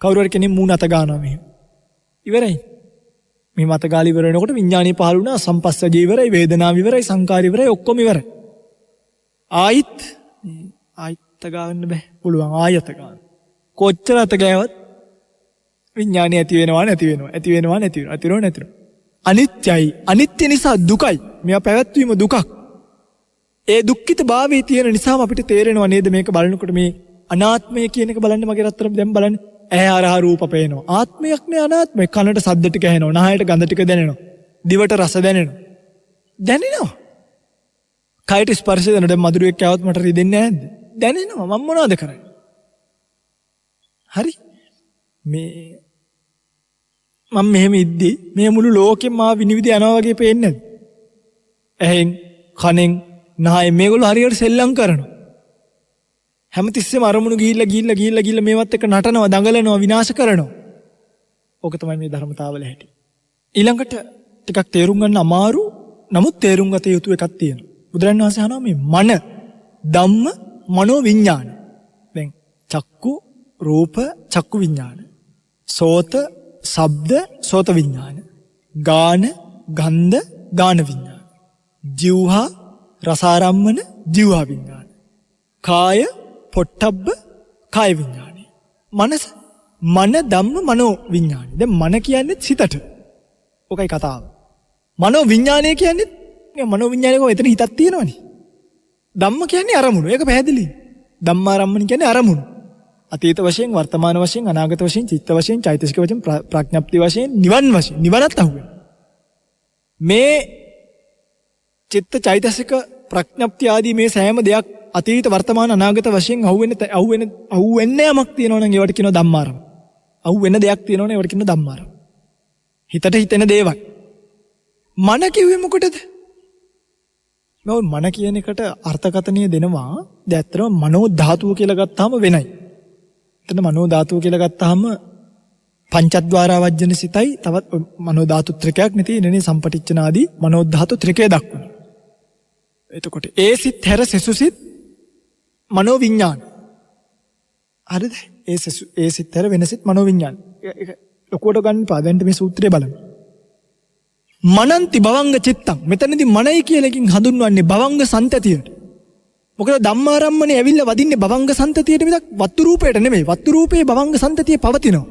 කවුරු හරි කෙනෙක් මූණ අත ගන්නවා මෙහෙම. ඉවරයි. මේ මත ගාලි ඉවර වෙනකොට විඥානීය පහළ වුණා, සම්පස්සජ ඉවරයි, වේදනාව ඉවරයි, සංකාර ඉවරයි, ඔක්කොම ඉවරයි. ආයිත් ගන්න බෑ. පුළුවන් ආයත ගන්න. කොච්චර අත ගෑවත් විඥානීය ඇති වෙනවා නැති වෙනවා. අනිත්‍යයි. අනිත්‍ය නිසා දුකයි. මේවා පැවැත්වීම දුකක්. ඒ දුක්ඛිත භාවයේ තියෙන නිසාම අපිට තේරෙනවා නේද මේක බලනකොට මේ අනාත්මය කියන එක බලන්න මගේ රත්තරන් දැන් බලන්න. ඇහැ හරහා රූප පේනවා. ආත්මයක් නේ අනාත්මය. කනට ශබ්ද ටික ඇහෙනවා. නහයට ගඳ ටික දැනෙනවා. දිවට රස දැනෙනවා. කයට ස්පර්ශ දැනෙනවා. දැන් මధుරයක් කෑවොත් මට රිදෙන්නේ නැද්ද? දැනෙනවා. මම මොනවද කරන්නේ? හරි? මම මෙහෙම ඉද්දී මේ මුළු ලෝකෙම මා විනිවිද යනවා වගේ පේන්නේ නැද්ද? ඇහෙන්, කනෙන්, නහයෙන් මේගොල්ලෝ හරියට සෙල්ලම් කරනවා. හැමතිස්සෙම අරමුණු ගිහිල්ලා මේවත් එක්ක නටනවා, දඟලනවා, විනාශ කරනවා. ඕක තමයි මේ ධර්මතාවල හැටි. ඊළඟට ටිකක් තේරුම් ගන්න අමාරු, නමුත් තේරුම් ගත යුතු එකක් තියෙනවා. බුදුරන් වහන්සේ අහනවා මේ මන, ධම්ම, මනෝ විඥාන. දැන් චක්කු, රූප, චක්කු විඥාන. සෝත, ශබ්ද, සෝත විඥාන. ගාන, ගන්ධ, ගාන විඥාන. ජීවහා, රසාරම්මන, ජීවහා විඥාන. කාය, පොට්ටබ්බ, කාය විඥානය. මනස, මන, ධම්ම, මනෝ විඥානය. දැන් මන කියන්නේ සිතට. ඔකයි කතාව. මනෝ විඥානය කියන්නේ මනෝ විඥානයක එතන හිතක් තියෙනවනේ. ධම්ම කියන්නේ අරමුණු. ඒක පැහැදිලි. ධම්මාරම්මන කියන්නේ අරමුණු. අතීත වශයෙන්, වර්තමාන වශයෙන්, අනාගත වශයෙන්, චිත්ත වශයෙන්, චෛතසික වශයෙන්, ප්‍රඥප්ති වශයෙන්, නිවන් වශයෙන්, නිවනත් අහුවෙනවා. මේ චිත්ත චෛතසික ප්‍රඥප්ති ආදී මේ සෑම දෙයක් අතීත වර්තමාන අනාගත වශයෙන් අහුවෙන්නේ යමක් තියෙනවා නම් ඒවට කියනවා ධම්මාරම. අහුවෙන දෙයක් තියෙනවා නම් ඒවට කියනවා ධම්මාරම. හිතට හිතෙන දේවල්. මන කිව්වේ මොකටද? මන කියන එකට අර්ථකථනය දෙනවා. දැත්තම මනෝ ධාතුව කියලා ගත්තාම වෙනයි. එතන මනෝ ධාතුව කියලා ගත්තාම පංචද්වාරා වජ්ජන සිතයි තවත් මනෝ ධාතු ත්‍රිකයක් නෙති ඉන්නේ සම්පටිච්ඡනාදී මනෝ ධාතු ත්‍රිකය දක්වන. එතකොට ඒ සිත් හැර සෙසු සිත් මනෝ විඥාන. හරිද? ඒ සිත් හැර වෙන සිත් මනෝ විඥාන. ඒක ලොකුවට ගන්න පාදෙන්ට මේ සූත්‍රය බලන්න. මනන්ති භවංග චිත්තං. මෙතනදී මනයි කියන එකකින් හඳුන්වන්නේ භවංග සන්තතියට. මොකද ධම්මාරම්මනේ ඇවිල්ලා වදින්නේ භවංග සන්තතියට මිසක් වත්තු රූපයට නෙමෙයි. වත්තු රූපේ භවංග සන්තතිය පවතිනවා.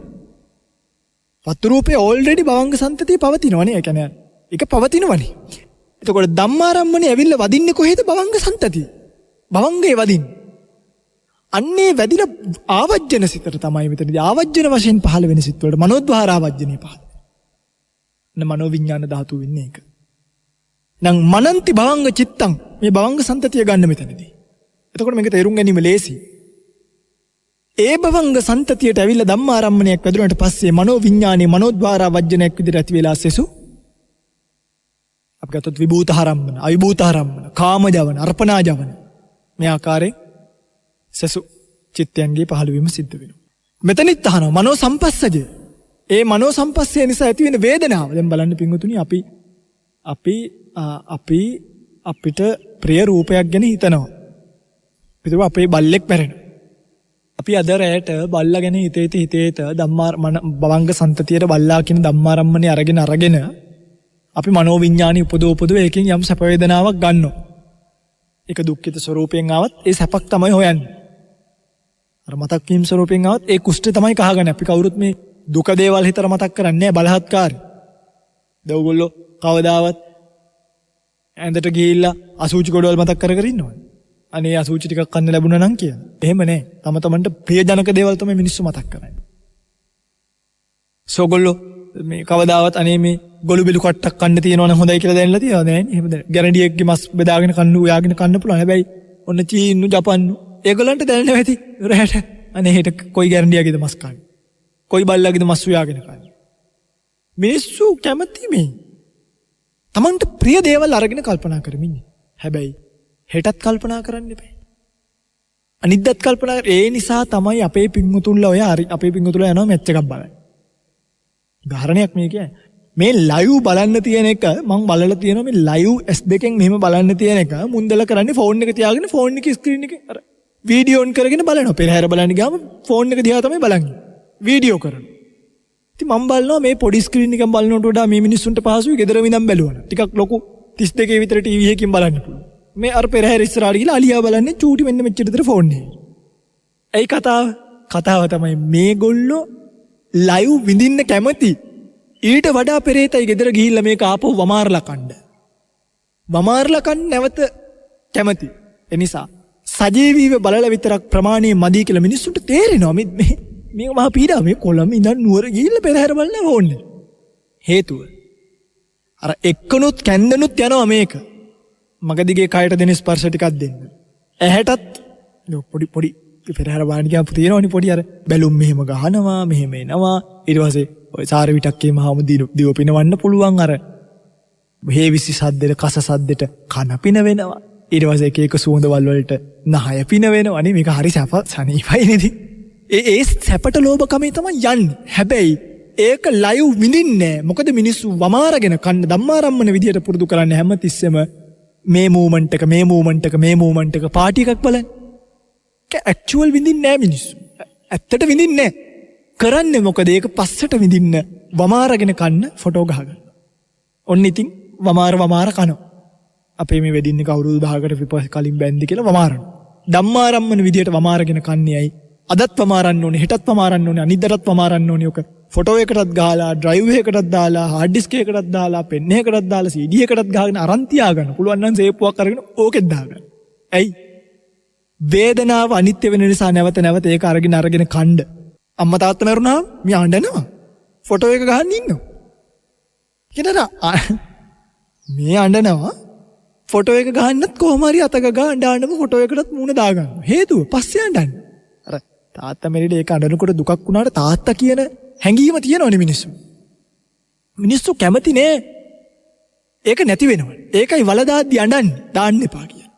වත්තු රූපේ ඕල්රෙඩි භවංග සන්තතිය පවතිනවනේ. ඒ කියන්නේ ඒක පවතිනවනේ. එතකොට ධම්මාරම්මනේ ඇවිල්ලා වදින්නේ කොහෙද? භවංග සන්තතිය. භවංගේ වදින්නේ. අන්නේ වැදිලා ආවජ්ජන සිතට තමයි මෙතනදී ආවජ්ජන වශයෙන් පහළ වෙන සිත් වලට මනෝද්වාර ආවජ්ජනේ පහළ. මනෝ විඥාන ධාතු වෙන්නේ ඒක. නම් මනන්ති භවංග චිත්තං මේ භවංග සන්තතිය ගන්න මෙතනදී. එතකොට මේක තේරුම් ගැනීම ලේසි. ඒ භවංග සන්තතියට ඇවිල්ලා ධම්මාරම්මණයක් වැදුනට පස්සේ මනෝ විඥානේ මනෝද්වාරා වජ්ජනයක් විදිහට ඇති වෙලා සෙසු අපි ගත්තොත් විභූතහරම්මන, අවිභූතහරම්මන, කාමජවන, අර්පණාජවන මේ ආකාරයෙන් සෙසු චිත්තයන්ගේ පහළවීම සිද්ධ වෙනවා. මෙතනිත් අහනවා මනෝ සම්පස්සජය. ඒ මනෝ සම්පස්සය නිසා ඇති වෙන වේදනාව. දැන් බලන්න පින්වතුනි අපිට ප්‍රිය රූපයක් ගැන හිතනවා. පිටුව අපේ බල්ලෙක් මැරෙනවා. අපි අද රැයට බල්ලා ගැන හිතේත භවංග සන්තතියට බල්ලා කියන ධම්මාරම්මනේ අරගෙන අපි මනෝ විඥානි උපදව ඒකෙන් යම් සැප වේදනාවක් ගන්නවා. ඒක දුක්ඛිත ස්වરૂපයෙන් ආවත් ඒ සැපක් තමයි හොයන්නේ. අර මතක් වීම ස්වરૂපයෙන් ආවත් ඒ කුෂ්ඨය තමයි කහගන්නේ. අපි කවුරුත් මේ දුක දේවල් හිතර මතක් කරන්නේ බලහත්කාරයි. දවගොල්ලෝ කවදාවත් ඇඳට ගිහිල්ලා අසුචි ගොඩවල් මතක් කර ඉන්නවනේ. අනේ අසුචි ටිකක් කන්න ලැබුණා නම් කියලා. එහෙම නෑ. තමන්ට ප්‍රියජනක දේවල් තමයි මිනිස්සු මතක් කරන්නේ. සෝගොල්ලෝ මේ කවදාවත් අනේ මේ ගොළු බෙලු කට්ටක් කන්න තියෙනවා නම් හොඳයි කියලා දැනලා තියෙනවා නෑ. එහෙම දැන. ගැරන්ඩියෙක්ගේ මස් බෙදාගෙන කන්න උයාගෙන කන්න පුළුවන්. හැබැයි ඔන්න චීනු ජපන්නු ඒගොල්ලන්ට දැනෙන්නේ නැති. රැට අනේ හෙට කොයි ගැරන්ඩියගේද මස් කන්නේ. කොයි බල්ලගේද මස් උයාගෙන කන්නේ. මිනිස්සු කැමති මේ තමන්ට ප්‍රිය දේවල් අරගෙන කල්පනා කරමින්. හැබැයි හෙටත් කල්පනා කරන්න එපා. අනිද්දාත් කල්පනා කර. ඒ නිසා තමයි අපේ පින්වතුන්ලා ඔය අපේ පින්වතුන්ලා යනවා මැච් එකක් බලන්න. උදාහරණයක් මේ කියන්නේ. මේ ලයිව් බලන්න තියෙන එක මම බලලා තියෙනවා මේ ලයිව් S2කින් මෙහෙම බලන්න තියෙන එක මුන්දල කරන්නේ ෆෝන් එක තියාගෙන ෆෝන් එකේ ස්ක්‍රීන් එකේ අර වීඩියෝ ඔන් කරගෙන බලනවා. පෙරහැර බලන්න ගියාම ෆෝන් එක දිහා තමයි බලන්නේ. වීඩියෝ කරනවා. ඉතින් මම බලනවා මේ පොඩි ස්ක්‍රීන් එකෙන් බලනකොට වඩා මේ මිනිස්සුන්ට පහසුයි ගෙදර විඳන් බැලුවා. ටිකක් ලොකු 32 විතර ටීවී එකකින් බලන්න පුළුවන්. මේ අර පෙරහැර ඉස්සරහට ගිහලා අලියා බලන්නේ චූටි වෙන්න මෙච්චර විතර ෆෝන් එකේ. ඒයි කතාව තමයි මේගොල්ලෝ ලයිව් විඳින්න කැමති. ඊට වඩා පෙරේතයි ගෙදර ගිහිල්ලා මේක ආපහු වමාරලා කන්න. වමාරලා කන්න නැවත කැමති. ඒ නිසා සජීවීව බලලා විතරක් ප්‍රමාණීය මදි කියලා මිනිස්සුන්ට තේරෙනවා. මේ මහා පීඩාව මේ කොළඹ ඉඳන් නුවර ගිහිල්ලා පෙරහැර බලන්න ඕනේ. හේතුව අර එක්කනොත් කැන්දනුත් යනවා මේක. මගදිගේ කයට දෙන ස්පර්ශ ටිකක් දෙන්න. ඇහැටත් පොඩි පෙරහැර බලන්න ගියාම තියෙනවනේ පොඩි අර බැලුම් මෙහෙම ගහනවා මෙහෙම එනවා. ඊට පස්සේ ඔය සාර විටක්කේ මහාම දිව පිනවන්න පුළුවන් අර හේවිසි සද්දෙට කස සද්දෙට කන පින වෙනවා. ඊට පස්සේ එක සුවඳවල් වලට නහය පින වෙනවා. අනේ මේක හරි සනීපයි නේද? ඒ සැපට ලෝභකමේ තමයි යන්නේ. හැබැයි ඒක ලයිව් විඳින්නේ නැහැ. මොකද මිනිස්සු වමාරගෙන කන්න ධම්මාරම්මන විදියට පුරුදු කරන්නේ හැමතිස්සෙම මේ මූවමන්ට් එක පාටි එකක් බලන්න. ඒක ඇක්චුවල් විඳින්නේ නැහැ මිනිස්සු. ඇත්තට විඳින්නේ නැහැ. කරන්නේ මොකද? ඒක පස්සට විඳින්න වමාරගෙන කන්න ෆොටෝ ගහගන්න. ඔන්න ඉතින් වමාර කනවා. අපේ මේ වෙඩින් එක අවුරුදු 10කට කලින් බැන්දි කියලා වමාරනවා. ධම්මාරම්මන විදියට වමාරගෙන කන්නේ ඇයි? අදත් වමාරන්න ඕනේ, හෙටත් වමාරන්න ඕනේ, අනිද්දාටත් වමාරන්න ඕනේ. ඔක ෆොටෝ එකටත් ගහලා, ඩ්‍රයිව් එකකටත් දාලා, හાર્ඩ් ඩිස්ක් එකකටත් දාලා, පෙන් එකකටත් දාලා, CD එකකටත් ගහගෙන අරන් තියාගන්න. පුළුවන් නම් සේප්පුවක් අරගෙන ඕකෙත් දාගන්න. ඇයි? වේදනාව අනිත්‍ය වෙන නිසා නැවත ඒක අරගෙන කණ්ඩ. අම්මා තාත්තා මරුණාම මිය අඬනවා. ෆොටෝ එක ගහන්න ඉන්නවා. කියනවා මේ අඬනවා ෆොටෝ එක ගන්නත් කොහොම හරි අතක ගන්න දාන්නම ෆොටෝ එකටත් මූණ දාගන්න. හේතුව පස්සේ යන්න. අර තාත්තා මෙරිට ඒක අඬනකොට දුකක් වුණාට තාත්තා කියන හැඟීම තියෙනවනේ මිනිස්සු. මිනිස්සු කැමති නෑ. ඒක නැති වෙනවා. ඒකයි වල දාද්දි අඬන්නේ. දාන්න එපා කියලා.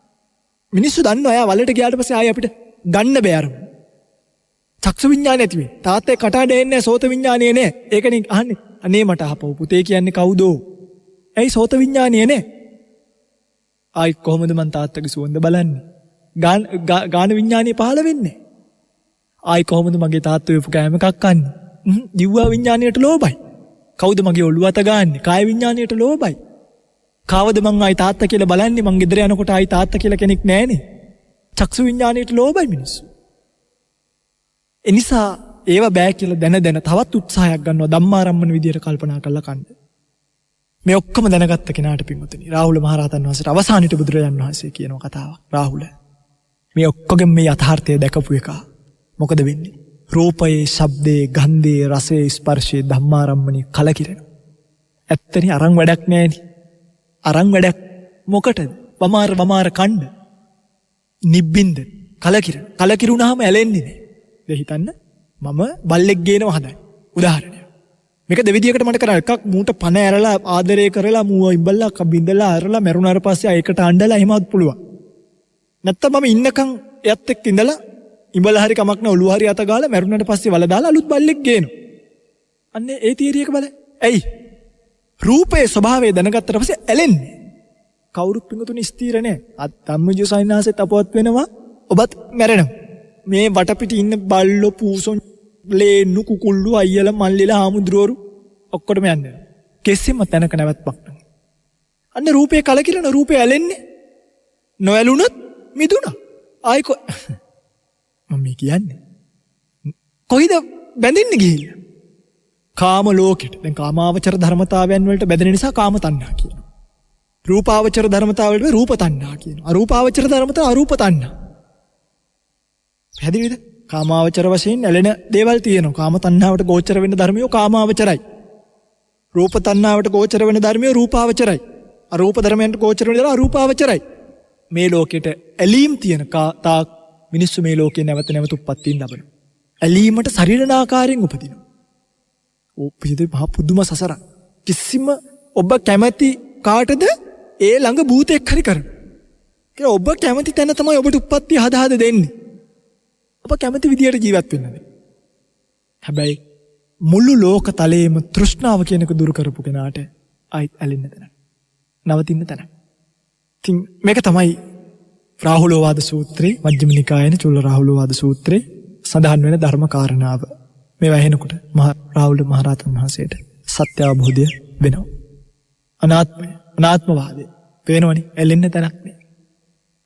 මිනිස්සු දන්නවා එයා වලට ගියාට පස්සේ ආයෙ අපිට ගන්න බෑ අරම. චක්සු විඤ්ඤාණය නැති වෙයි. තාත්තේ කටහඬ එන්නේ සෝත විඤ්ඤාණය නෑ. ඒකනේ අහන්නේ. අනේ මට අහපව පුතේ කියන්නේ කවුදෝ? ඇයි සෝත විඤ්ඤාණය නෑ? ආයි කොහොමද මං තාත්තගේ සුවඳ බලන්නේ? ගාන විඤ්ඤාණය පහළ වෙන්නේ. ආයි කොහොමද මගේ තාත්තා වේපු කෑම එකක් කන්නේ? ජීවා විඤ්ඤාණයට ලෝභයි. කවුද මගේ ඔළුව අත ගන්නෙ? කාය විඤ්ඤාණයට ලෝභයි. කාවද මං ආයි තාත්තා කියලා බලන්නේ? මං ගෙදර යනකොට ආයි තාත්තා කියලා කෙනෙක් නැහනේ. චක්සු විඤ්ඤාණයට ලෝභයි මිනිස්සු. එනිසා ඒව බෑ කියලා දැන තවත් උත්සාහයක් ගන්නවා ධම්මාරම්මන විදියට කල්පනා කරලා කන්න. මේ ඔක්කොම දැනගත්ත කෙනාට පින්වතුනි රාහුල මහරහතන් වහන්සේට අවසානෙට බුදුරජාණන් වහන්සේ කියනවා කතාවක්. රාහුල මේ ඔක්කොගෙම මේ යථාර්ථය දැකපු එක මොකද වෙන්නේ? රූපයේ, ශබ්දයේ, ගන්ධයේ, රසයේ, ස්පර්ශයේ ධම්මාරම්මනේ කලකිරෙනවා. ඇත්තනේ අරන් වැඩක් නෑනේ. අරන් වැඩක් මොකටද? වමාර කණ්ඩ. නිබ්බින්ද කලකිරෙන. කලකිරුණාම ඇලෙන්නේ නෑ. දැන් හිතන්න මම බල්ලෙක් ගේනවා හදයි. උදාහරණයක්. මේක දෙවිදියකට මට කරා එකක් මූට පණ ඇරලා ආදරය කරලා මූව ඉඹල්ලා බින්දලා අරලා මරුණාට පස්සේ ඒකට අඬලා එහෙමවත් පුළුවන්. නැත්තම් මම ඉන්නකම් එයත් එක්ක ඉඳලා ඉඹලා හරි කමක් නැහැ ඔළුව හරි අත ගාලා මරුණාට පස්සේ වල දාලා අලුත් බල්ලෙක් ගේනවා. අන්නේ ඒ තියරි එක බලන්න. ඇයි? රූපයේ ස්වභාවය දැනගත්තට පස්සේ ඇලෙන්නේ. කවුරුත් පිටුතුනි ස්ථිර නැහැ. ධම්මජීව සයින්නාසෙත් අපවත් වෙනවා. ඔබත් මැරෙනවා. මේ වටපිට ඉන්න බල්ලෝ පූසොන් ලේන්නු කුකුල්ලු අයියලා මල්ලිලා හාමුදුරුවරු ඔක්කොටම යන්නේ. කෙස්සෙම තැනක නැවත්පක් නැහැ. අන්න රූපේ කලකිරෙන රූපේ ඇලෙන්නේ. නොඇලුනොත් මිදුණා. ආයිකෝ මම කියන්නේ. කොයිද බැඳෙන්නේ ගිහිල්ලා? කාම ලෝකෙට. දැන් කාමාවචර ධර්මතාවයන් වලට බැඳෙන නිසා කාම තණ්හා කියනවා. රූපාවචර ධර්මතාවවලට රූප තණ්හා කියනවා. අරූපාවචර ධර්මතාව අරූප තණ්හා. පැහැදිලිද? කාමාවචර වශයෙන් ඇලෙන දේවල් තියෙනවා. කාම තණ්හාවට ගෝචර වෙන ධර්මියෝ කාමාවචරයි. රූප තණ්හාවට ගෝචර වෙන ධර්මියෝ රූපාවචරයි. අරූප ධර්මයන්ට ගෝචර වෙන දේවල් අරූපාවචරයි. මේ ලෝකෙට ඇලීම් තියෙන තාක් මිනිස්සු මේ ලෝකේ නැවත උප්පත්තියෙන් ලබනවා. ඇලීමට ශරීරනාකාරයෙන් උපදිනවා. ඕපිතේ මහ පුදුම සසරක්. කිසිම ඔබ කැමැති කාටද ඒ ළඟ භූතෙක් හරි කරන. කියලා ඔබ කැමැති තැන තමයි ඔබට උප්පත්තිය හදා දෙන්නේ. ඔබ කැමති විදියට ජීවත් වෙන්නද? හැබැයි මුළු ලෝක තලයේම තෘෂ්ණාව කියනක දුරු කරපු කෙනාට ආයිත් ඇලෙන්න තැන. නවතින්න තැන. ඉතින් මේක තමයි රාහුලෝවාද සූත්‍රයේ මජ්ක්‍ධිම නිකායේ චුල්ල රාහුලෝවාද සූත්‍රයේ සඳහන් වෙන ධර්ම කාරණාව. මේවා ඇහෙනකොට රාහුල මහරහතන් වහන්සේට සත්‍ය අවබෝධය වෙනවා. අනාත්මවාදය පේනවනේ ඇලෙන්න තැනක් නෑ.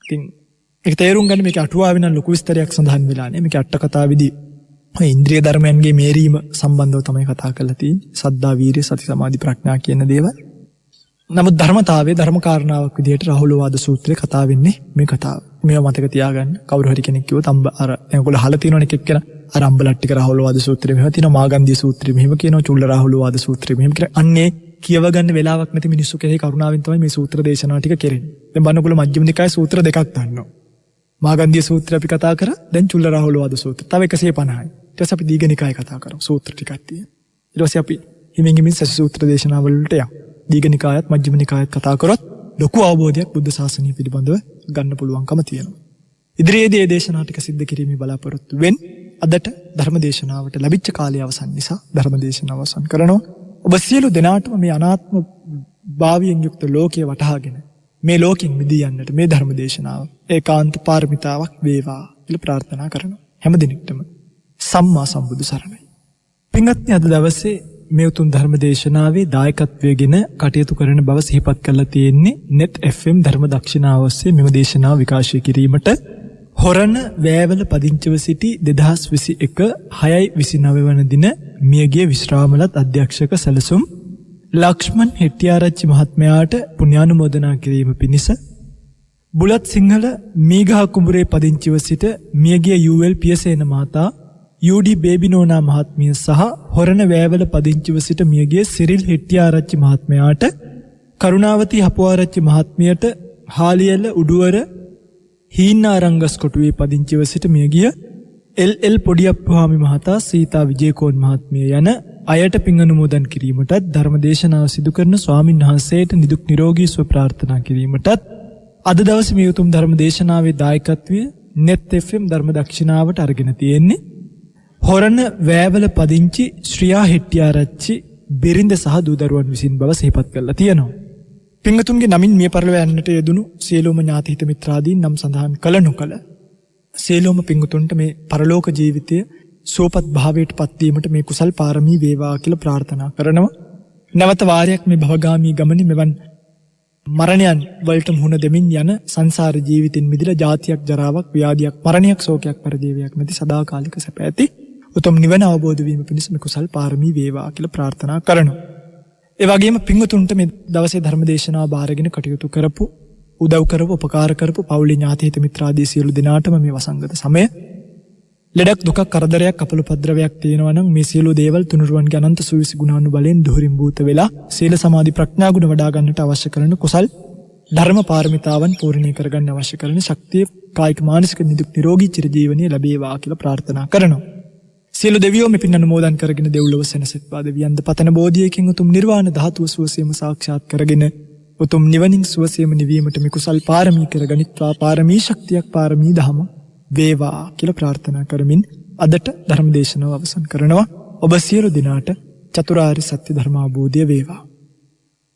ඉතින් ඒක තේරුම් ගන්න මේක අටුවාවේ නම් ලොකු විස්තරයක් සඳහන් වෙලා නේ. මේක අට කතාවේදී ඔය ඉන්ද්‍රිය ධර්මයන්ගේ මේරීම සම්බන්ධව තමයි කතා කරලා තියෙන්නේ. සද්ධා, වීරිය, සති, සමාධි, ප්‍රඥා කියන දේවල්. නමුත් ධර්මතාවයේ ධර්ම කාරණාවක් විදිහට රාහුලෝවාද සූත්‍රයේ කතා වෙන්නේ මේ කතාව. මේවා මතක තියාගන්න. කවුරු හරි කෙනෙක් කිව්වොත් අර ඒගොල්ලෝ අහලා තියෙනවනේ එක්කෙනා අර අම්බලට්ටික රාහුලෝවාද සූත්‍රය මෙහෙම තියෙනවා, මාගන්ධිය සූත්‍රය මෙහෙම කියනවා, චුල්ල රාහුලෝවාද සූත්‍රය මෙහෙම කියලා. අන්නේ කියව ගන්න වෙලාවක් නැති මිනිස්සු කෙරෙහි කරුණාවෙන් තමයි මේ සූත්‍ර දේශනා ටික කෙරෙන්නේ. දැන් බන්නකොළ මජ්ක්‍ධිම නිකායේ සූත්‍ර දෙකක් ගන්නවා. මාගන්ධිය සූත්‍රය අපි කතා කරා. දැන් චුල්ල රාහුලෝවාද සූත්‍රය. තව 150යි. ඊට පස්සේ අපි දීඝනිකාය කතා කරමු. සූත්‍ර ටිකක් තියෙනවා. ඊට පස්සේ අපි හිමින් සසි සූත්‍ර දේශනා වලට යමු. දීඝනිකායත් මජ්ක්‍ධිම නිකායත් කතා කරොත් ලොකු අවබෝධයක් බුද්ධ ශාසනය පිළිබඳව ගන්න පුළුවන්කම තියෙනවා. ඉදිරියේදී මේ දේශනා ටික සිද්ධ කිරීමේ බලාපොරොත්තු වෙන්. අදට ධර්ම දේශනාවට ලැබිච්ච කාලය අවසන් නිසා ධර්ම දේශනාව අවසන් කරනවා. ඔබ සියලු දෙනාටම මේ අනාත්ම භාවයෙන් යුක්ත ලෝකයේ වටහාගෙන මේ ලෝකෙන් මිදී යන්නට මේ ධර්ම දේශනාව ඒකාන්ත පාරමිතාවක් වේවා කියලා ප්‍රාර්ථනා කරනවා. හැම දිනෙකටම සම්මා සම්බුදු සරණයි. පින්වත්නි, අද දවසේ මේ උතුම් ධර්ම දේශනාවේ දායකත්වයෙන් කටයුතු කරන බව සිහිපත් කරලා තියෙන්නේ net fm ධර්ම දක්ෂිනාව ඔස්සේ මෙම දේශනාව විකාශය කිරීමට හොරණ වෑවල පදිංචිව සිටි 2021 6/29 වන දින මියගිය විශ්‍රාමලත් අධ්‍යක්ෂක සැලසුම් ලක්ෂ්මන් හෙට්ටිආරච්චි මහත්මයාට පුණ්‍යානුමෝදනා කිරීම පිණිස බුලත් සිංහල මීගහ කුඹුරේ පදිංචිව සිට මියගිය UL පියසේන මහතා, UD බේබිනෝනා මහත්මිය සහ හොරණ වෑවල පදිංචිව සිට මියගිය සිරිල් හෙට්ටිආරච්චි මහත්මයාට, කරුණාවති හපුආරච්චි මහත්මියට හාලියල උඩුවර හීනාරංගස් කොටුවේ පදිංචිව සිට මිය ගිය එල් පොඩියප්පුහාමි මහතා සීතා විජේකෝන් මහත්මිය යන අයට පින් අනුමෝදන් කිරීමටත් ධර්මදේශනාව සිදු කරන ස්වාමින් වහන්සේට නිදුක් නිරෝගී සුව ප්‍රාර්ථනා කිරීමටත් අද දවසේ මේ උතුම් ධර්මදේශනාවේ දායකත්වය net FM ධර්ම දක්ෂිනාවට අරගෙන තියෙන්නේ හොරණ වෑවල පදිංචි ශ්‍රියා හෙට්ටිආරච්චි බිරිඳ සහ දූ දරුවන් විසින් බව සිහිපත් කරලා තියෙනවා. පින්වතුන්ගේ නමින් මිය පරලොව යන්නට යෙදුණු සියලුම ඥාති හිත මිත්‍රාදීන් නම් සඳහන් කළ නොකළ සියලුම පින්වතුන්ට මේ පරලෝක ජීවිතය සුවපත් භාවයට පත්වීමට මේ කුසල් පාරමී වේවා කියලා ප්‍රාර්ථනා කරනවා. නැවත වාරයක් මේ භවගාමී ගමනේ මෙවන් මරණයන් වලට මුහුණ දෙමින් යන සංසාර ජීවිතින් මිදලා ජාතියක් ජරාවක් ව්‍යාධියක් මරණයක් ශෝකයක් පරිදේවයක් නැති සදාකාලික සැප ඇති උතුම් නිවන අවබෝධ වීම පිණිස මේ කුසල් පාරමී වේවා කියලා ප්‍රාර්ථනා කරනවා. ඒ වගේම පින්වතුන්ට මේ දවසේ ධර්ම දේශනාව බාරගෙන කටයුතු කරපු උදව් කරපු උපකාර කරපු පවුලේ ඥාති හිත මිත්‍රාදී සියලු දෙනාටම මේ වසංගත සමය ලෙඩක් දුකක් කරදරයක් අපල උපද්‍රවයක් තියෙනවා නම් මේ සියලු දේවල් තුනුරුවන්ගේ අනන්ත සුවිසි ගුණානු බලෙන් දුහරින් භූත වෙලා සීල සමාධි ප්‍රඥා ගුණ වඩා ගන්නට අවශ්‍ය කරන කුසල් ධර්ම පාරමිතාවන් පූර්ණේ කරගන්න අවශ්‍ය කරන ශක්තිය කායික මානසික නිදුක් නිරෝගී චිරජීවනයේ ලැබේවා කියලා ප්‍රාර්ථනා කරනවා. සියලු දෙවියෝ මේ පින් අනුමෝදන් කරගෙන දෙව්ලොව සැනසෙත්වා දෙවියන්ද පතන බෝධියකින් උතුම් නිර්වාණ ධාතුව සුවසේම සාක්ෂාත් කරගෙන උතුම් නිවනින් සුවසේම නිවීමට මේ කුසල් පාරමී කරගනිත්වා පාරමී ශක්තියක් පාරමී දහම වේවා කියලා ප්‍රාර්ථනා කරමින් අදට ධර්ම දේශනාව අවසන් කරනවා. ඔබ සියලු දිනාට චතුරාර්ය සත්‍ය ධර්ම අවබෝධය වේවා.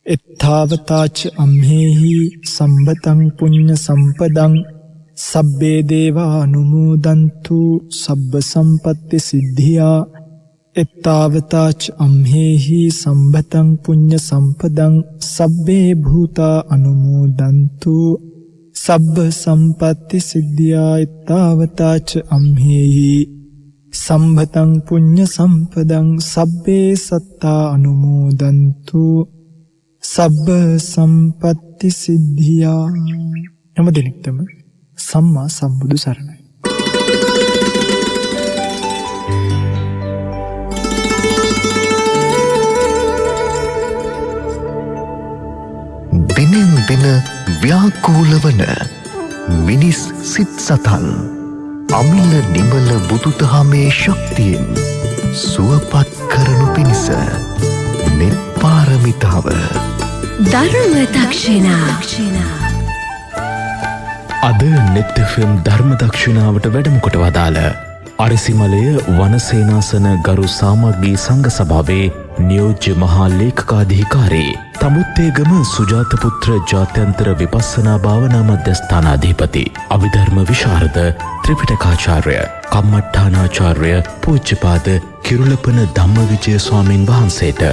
එත්තාවතාච අම්හෙහි සම්බතං පුඤ්ඤ සම්පදං සබ්බේ දේවා අනුමෝදන්තු සබ්බ සම්පත්ති සිද්ධියා. එත්තාවතාච අම්හෙහි සම්බතං පුඤ්ඤ සම්පදං සබ්බේ භූතා අනුමෝදන්තු සබ්බ සම්පත්ති සිද්ධියා. එත්තාවතාච අම්හෙහි සම්බතං පුඤ්ඤ සම්පදං සබ්බේ සත්තා අනුමෝදන්තු සබ්බ සම්පත්ති සිද්ධියා. හැම දිනෙකටම සම්මා සම්බුදු සරණයි. දිනෙන් දින ව්‍යාකූල වන මිනිස් සිත් සතන් අමිල නිමල බුදුදහමේ ශක්තියෙන් සුවපත් කරනු පිණිස මෙත් පාරමිතාව ධර්ම දක්ෂිනා අද net FM ධර්ම දක්ෂිනාවට වැඩමකොට වදාළ අරසිමලය වනසේනාසන ගරු සාමග්ගී සංඝ සභාවේ නියෝජ්‍ය මහා ලේකකාධිකාරී තමුත්තේගම සුජාතපුත්‍ර ජාත්‍යන්තර විපස්සනා භාවනා මධ්‍යස්ථානාධිපති අභිධර්ම විශාරද ත්‍රිපිටකාචාර්ය කම්මට්ඨානාචාර්ය පූජ්‍යපාද කිරුළපන ධම්මවිජය ස්වාමින් වහන්සේට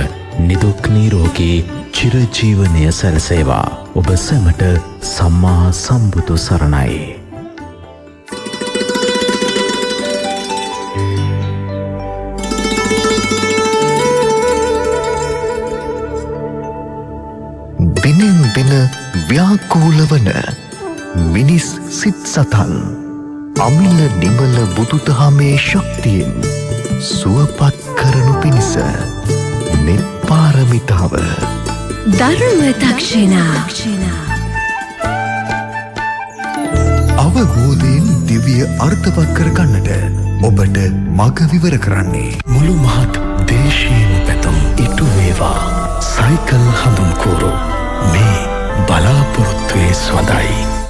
නිදුක් නිරෝගී චිරජීවනය සැලසේවා. ඔබ සැමට සම්මා සම්බුදු සරණයි. දිනෙන් දින ව්‍යාකූල වන මිනිස් සිත් සතන් අමිල නිමල බුදුදහමේ ශක්තියෙන් සුවපත් කරනු පිණිස මෙත් පාරමිතාව ධර්ම දක්ෂිනා අවබෝධයෙන් දිව්‍ය අර්ථවත් කරගන්නට ඔබට මඟ විවර කරන්නේ මුළු මහත් දේශීය පැතුම් ඉටු වේවා සයිකල් හඳුන්කෝරු මේ බලාපොරොත්තුවේ ස්වදයි.